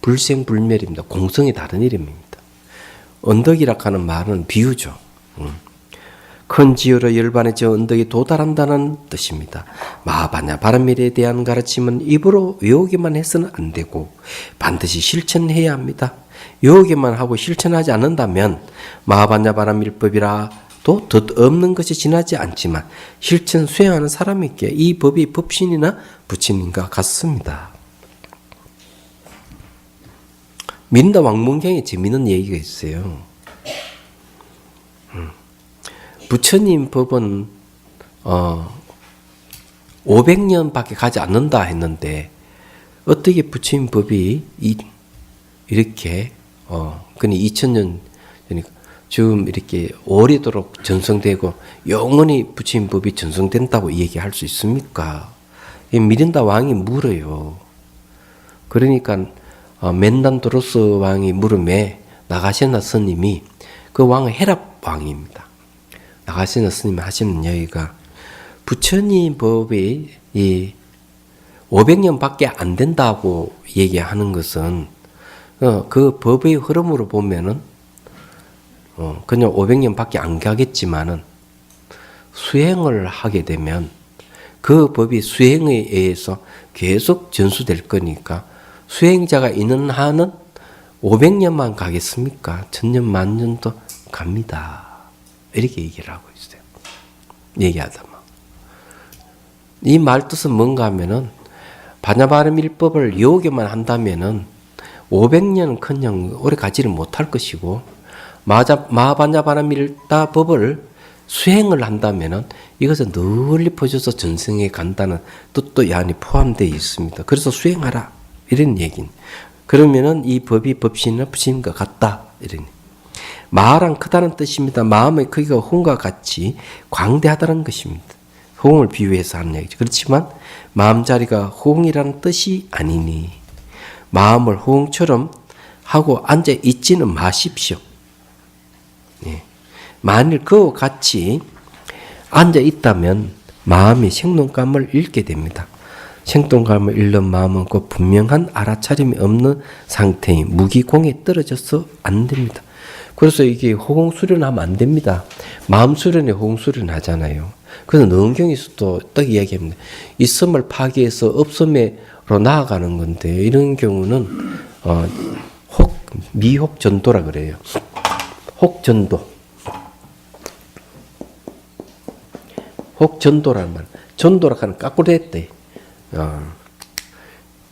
[SPEAKER 1] 불생불멸입니다. 공성이 다른 이름입니다. 언덕이라 하는 말은 비유죠. 큰 지혜로 열반의 저 언덕에 도달한다는 뜻입니다. 마하반야바람밀에 대한 가르침은 입으로 외우기만 해서는 안 되고 반드시 실천해야 합니다. 외우기만 하고 실천하지 않는다면 마하반야바람밀법이라도 뜻없는 것이 지나지 않지만 실천 수행하는 사람에게 이 법이 법신이나 부친인가 같습니다. 민다 왕문경에 재미있는 얘기가 있어요. 부처님 법은 500년밖에 가지 않는다 했는데 어떻게 부처님 법이 이렇게 그니 2000년 지금 이렇게 오래도록 전성되고 영원히 부처님 법이 전성된다고 얘기할 수 있습니까? 미린다 왕이 물어요. 그러니까 멘단도로스 왕이 물음에 나가시나 스님이 그 왕은 헤랍 왕입니다. 나가시나 스님이 하시는 얘기가 부처님 법이 500년밖에 안 된다고 얘기하는 것은 그 법의 흐름으로 보면은 그냥 500년밖에 안 가겠지만은 수행을 하게 되면 그 법이 수행에 의해서 계속 전수될 거니까 수행자가 있는 한은 500년만 가겠습니까? 1000년, 만년도 갑니다. 이렇게 얘기를 하고 있어요. 얘기하다만. 이 말 뜻은 뭔가 하면은 반야바람일법을 외우기만 한다면은 500년 그냥 오래 가지를 못할 것이고 마하반야바람일다 법을 수행을 한다면은 이것은 널리 퍼져서 전생에 간다는 뜻도 이 안에 포함되어 있습니다. 그래서 수행하라 이런 얘기는. 그러면은 이 법이 법신이나 부신과 같다 이런. 마하란 크다는 뜻입니다. 마음의 크기가 호응과 같이 광대하다는 것입니다. 호응을 비유해서 하는 얘기죠. 그렇지만 마음자리가 호응이라는 뜻이 아니니 마음을 호응처럼 하고 앉아 있지는 마십시오. 예. 만일 그와 같이 앉아 있다면 마음이 생동감을 잃게 됩니다. 생동감을 잃는 마음은 곧 분명한 알아차림이 없는 상태인 무기공에 떨어져서 안 됩니다. 그래서 이게 호응 수련하면 안 됩니다. 마음 수련에 호응 수련 하잖아요. 그래서 능경에서도 딱 이야기합니다. 있음을 파괴해서 없음으로 나아가는 건데 이런 경우는 미혹전도라 그래요. 혹전도. 혹전도라는 말. 전도라 하는 까꾸리 했대.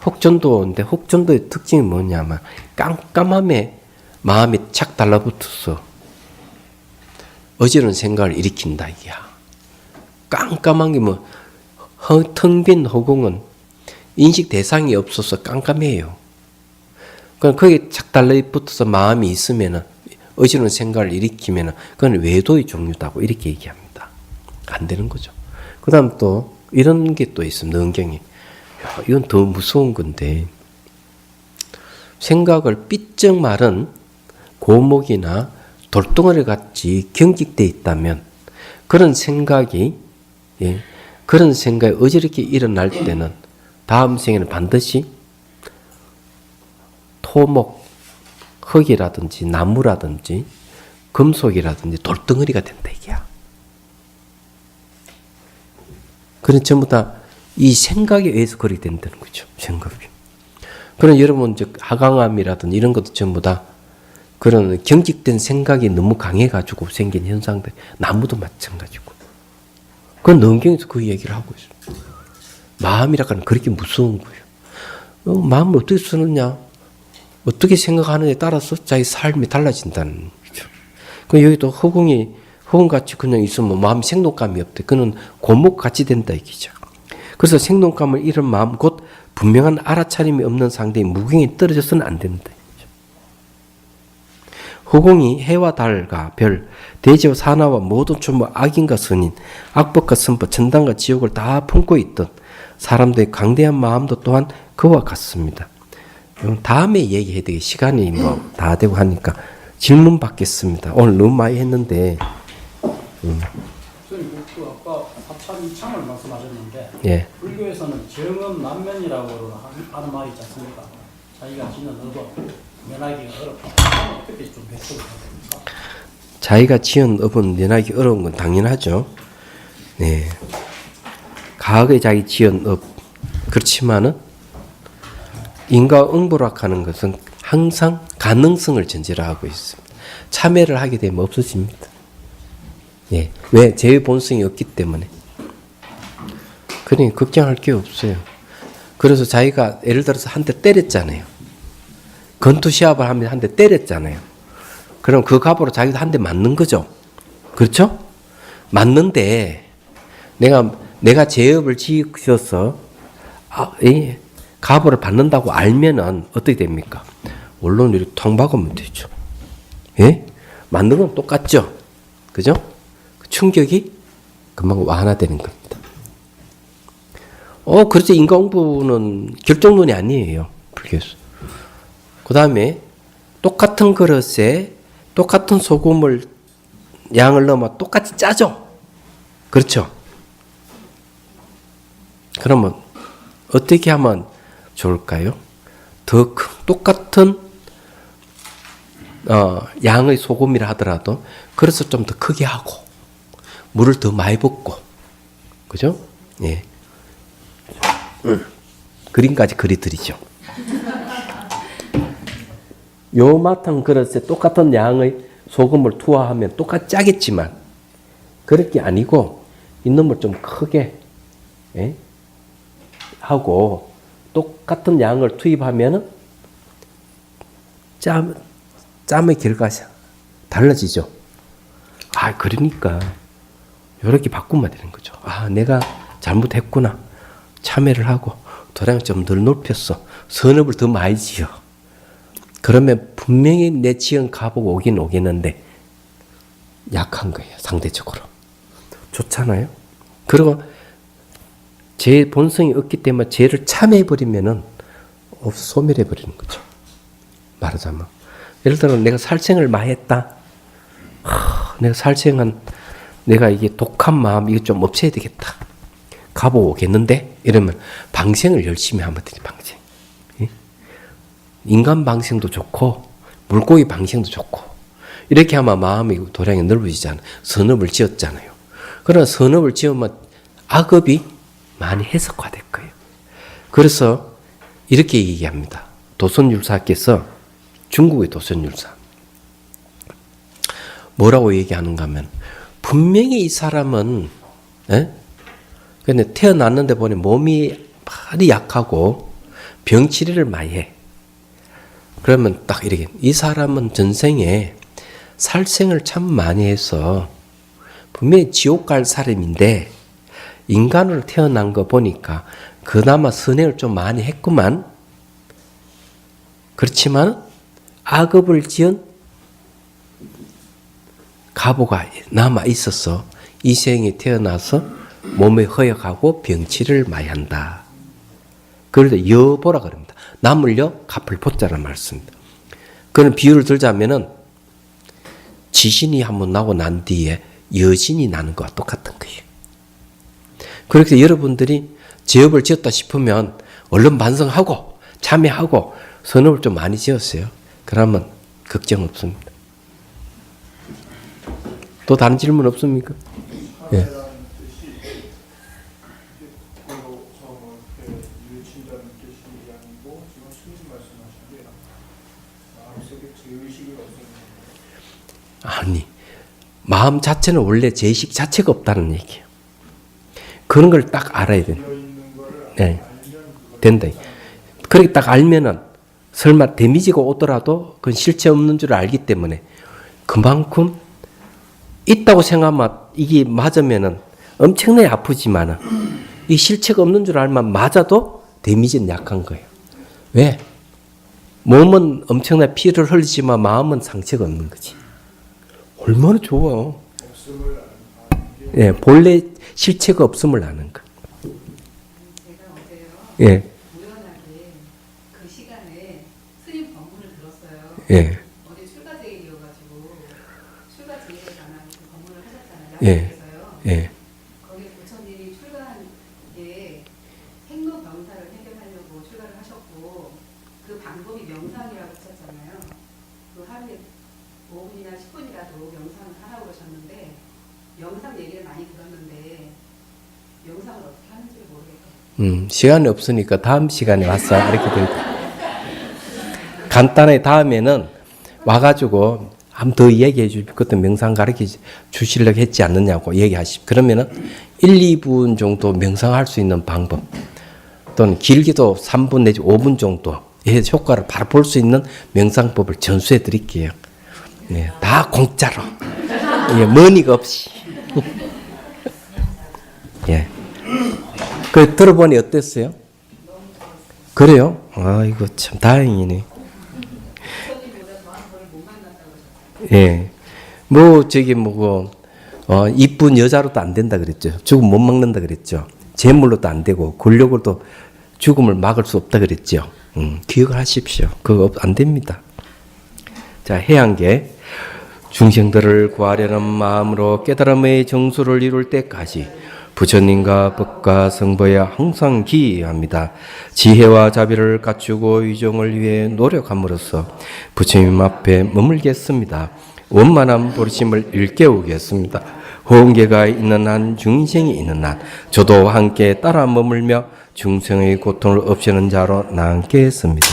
[SPEAKER 1] 혹전도인데 혹전도의 특징이 뭐냐면 깜깜함에 마음이 착 달라붙어서 어지러운 생각을 일으킨다 이게야. 깜깜한 게 뭐 텅 빈 허공은 인식 대상이 없어서 깜깜해요. 그럼 거기에 착 달라붙어서 마음이 있으면은 어지러운 생각을 일으키면은 그건 외도의 종류다고 이렇게 얘기합니다. 안 되는 거죠. 그 다음 또 이런 게 또 있습니다. 능경이. 야, 이건 더 무서운 건데 생각을 삐쩍 마른 고목이나 돌덩어리 같이 경직되어 있다면 그런 생각이 그런 생각이 어지럽게 일어날 때는 다음 생에는 반드시 토목, 흙이라든지 나무라든지 금속이라든지 돌덩어리가 된다 이게야. 그런 전부 다 이 생각에 의해서 그렇게 된다는 거죠. 생각이. 그런 여러분 하강암이라든지 이런 것도 전부 다 그런 경직된 생각이 너무 강해가지고 생긴 현상들. 나무도 마찬가지고. 그건 능경에서 그 얘기를 하고 있어요. 마음이라고는 그렇게 무서운 거예요. 마음을 어떻게 쓰느냐, 어떻게 생각하느냐에 따라서 자기 삶이 달라진다는 거죠. 그 여기도 허공같이 그냥 있으면 마음 생동감이 없대. 그는 고목같이 된다 이기죠. 그래서 생동감을 잃은 마음 곧 분명한 알아차림이 없는 상태의 무경에 떨어져서는 안 된다. 허공이 해와 달과 별, 대지와 산하와 모든 천부 악인과 선인, 악법과 선법, 천당과 지옥을 다 품고 있던 사람들의 강대한 마음도 또한 그와 같습니다. 다음에 얘기해야 되게 시간이 다 되고 하니까 질문 받겠습니다. 오늘 너무 많이 했는데.
[SPEAKER 2] 선생님, 아까 사찰 이창을 말씀하셨는데
[SPEAKER 1] 예.
[SPEAKER 2] 불교에서는 정음만면이라고 하는 말이 있지 않습니까? 자기가 지는 업은 면하기가 어렵다. 어떻게 좀 해석을 해야 됩니까?
[SPEAKER 1] 자기가 지은 업은 면하기 어려운 건 당연하죠. 네. 과거에 자기 지은 업. 그렇지만은 인과응보락하는 것은 항상 가능성을 전제로 하고 있습니다. 참여를 하게 되면 없어집니다. 예. 왜? 제 본성이 없기 때문에. 그러니 걱정할 게 없어요. 그래서 자기가 예를 들어서 한 대 때렸잖아요. 권투 시합을 하면 한 대 때렸잖아요. 그럼 그 값으로 자기도 한 대 맞는 거죠. 그렇죠? 맞는데 내가 제업을 지어서 값을 받는다고 알면은 어떻게 됩니까? 물론 이렇게 탕 박으면 되죠. 예? 맞는 건 똑같죠. 그죠? 충격이 금방 완화되는 겁니다. 그렇죠. 인과응보는 결정론이 아니에요. 불교에서. 그 다음에 똑같은 그릇에 똑같은 소금을 양을 넣으면 똑같이 짜죠. 그렇죠. 그러면 어떻게 하면 좋을까요? 더 똑같은 양의 소금이라 하더라도 그래서 좀 더 크게 하고 물을 더 많이 붓고 그죠? 예. 그림까지 그리드리죠. 요만한 그릇에 똑같은 양의 소금을 투하하면 똑같이 짜겠지만 그럴 게 아니고 이놈을 좀 크게 하고 똑같은 양을 투입하면은 짬의 결과가 달라지죠. 그러니까 이렇게 바꾸면 되는 거죠. 내가 잘못했구나. 참회를 하고 도량을 좀 덜 높였어. 선업을 더 많이 지어. 그러면 분명히 내 지은 값은 오긴 오겠는데 약한 거예요. 상대적으로. 좋잖아요. 그리고 제 본성이 없기 때문에 죄를 참해버리면은 소멸해버리는 거죠. 말하자면. 예를 들어 내가 살생을 많이 했다. 내가 이게 독한 마음 이거 좀 없애야 되겠다. 가보겠는데? 이러면 방생을 열심히 하면 되지. 방생. 인간 방생도 좋고 물고기 방생도 좋고 이렇게 하면 마음이 도량이 넓어지잖아요. 선업을 지었잖아요. 그러나 선업을 지으면 악업이 많이 해석화될 거예요. 그래서 이렇게 얘기합니다. 도선율사께서 중국의 도선율사 뭐라고 얘기하는가 하면 분명히 이 사람은 근데 태어났는데 보니 몸이 많이 약하고 병치레를 많이 해. 그러면 딱 이렇게 이 사람은 전생에 살생을 참 많이 해서 분명히 지옥 갈 사람인데 인간으로 태어난 거 보니까 그나마 선행을 좀 많이 했구만. 그렇지만 악업을 지은 가보가 남아 있어서 이 생에 태어나서 몸에 허약하고 병치를 많이 한다. 그런데 여보라 그럽니다. 남을요 갚을 보자라는 말씀입니다. 그런 비유를 들자면은 지신이 한번 나고 난 뒤에 여신이 나는 것과 똑같은 거예요. 그렇게 여러분들이 제업을 지었다 싶으면 얼른 반성하고 참여하고 선업을 좀 많이 지었어요. 그러면 걱정 없습니다. 또 다른 질문 없습니까? 예. 아니, 마음 자체는 원래 제의식 자체가 없다는 얘기예요. 그런 걸 딱 알아야 돼요. 네. 된다. 그렇게 딱 알면은 설마 데미지가 오더라도 그건 실체 없는 줄 알기 때문에 그만큼 있다고 생각하면 이게 맞으면은 엄청나게 아프지만은 이 실체가 없는 줄 알면 맞아도 데미지는 약한 거예요. 왜? 몸은 엄청나게 피를 흘리지만 마음은 상처가 없는 거지. 얼마나 좋아. 예, 본래 실체가 없음을 아는 거.
[SPEAKER 3] 제가 어제요.
[SPEAKER 1] 예,
[SPEAKER 3] 우연하게 그 시간에 스님 법문을 들었어요.
[SPEAKER 1] 예,
[SPEAKER 3] 어제 출가제일이어가지고 출가제일에 관한 그 법문을 하셨잖아요.
[SPEAKER 1] 예.
[SPEAKER 3] 양쪽에서요.
[SPEAKER 1] 예,
[SPEAKER 3] 거기 부처님이 출가한 게 생로병사를 해결하려고 출가를 하셨고 그 방법이 명상이라고 하셨잖아요. 그 하루에 5분이나 10분이라도 명상을 하라고 그러셨는데 명상 얘기를 많이 들었는데 명상을 어떻게 하는지를 모르겠어요.
[SPEAKER 1] 시간이 없으니까 다음 시간에 와서 이렇게 되고. 간단하게 다음에는 와가지고 한번 더 얘기해 주시고 그때 명상 가르쳐 주시려고 했지 않느냐고 얘기하십시오. 그러면은 1, 2분 정도 명상할 수 있는 방법 또는 길게도 3분 내지 5분 정도의 효과를 바로 볼 수 있는 명상법을 전수해 드릴게요. 네, 다 공짜로. 예, 머니가 없이. 예. 그 들어보니 어땠어요? 그래요? 아이고 참 다행이네. 예. 뭐 저기 뭐고 이쁜 여자로도 안 된다 그랬죠. 죽음 못 막는다 그랬죠. 재물로도 안 되고 권력으로도 죽음을 막을 수 없다 그랬죠. 기억을 하십시오. 그거 안 됩니다. 자, 해양계 중생들을 구하려는 마음으로 깨달음의 정수를 이룰 때까지 부처님과 법과 성보에 항상 기여합니다. 지혜와 자비를 갖추고 위종을 위해 노력함으로써 부처님 앞에 머물겠습니다. 원만한 부르심을 일깨우겠습니다. 호응계가 있는 한 중생이 있는 한 저도 함께 따라 머물며 중생의 고통을 없애는 자로 남겠습니다.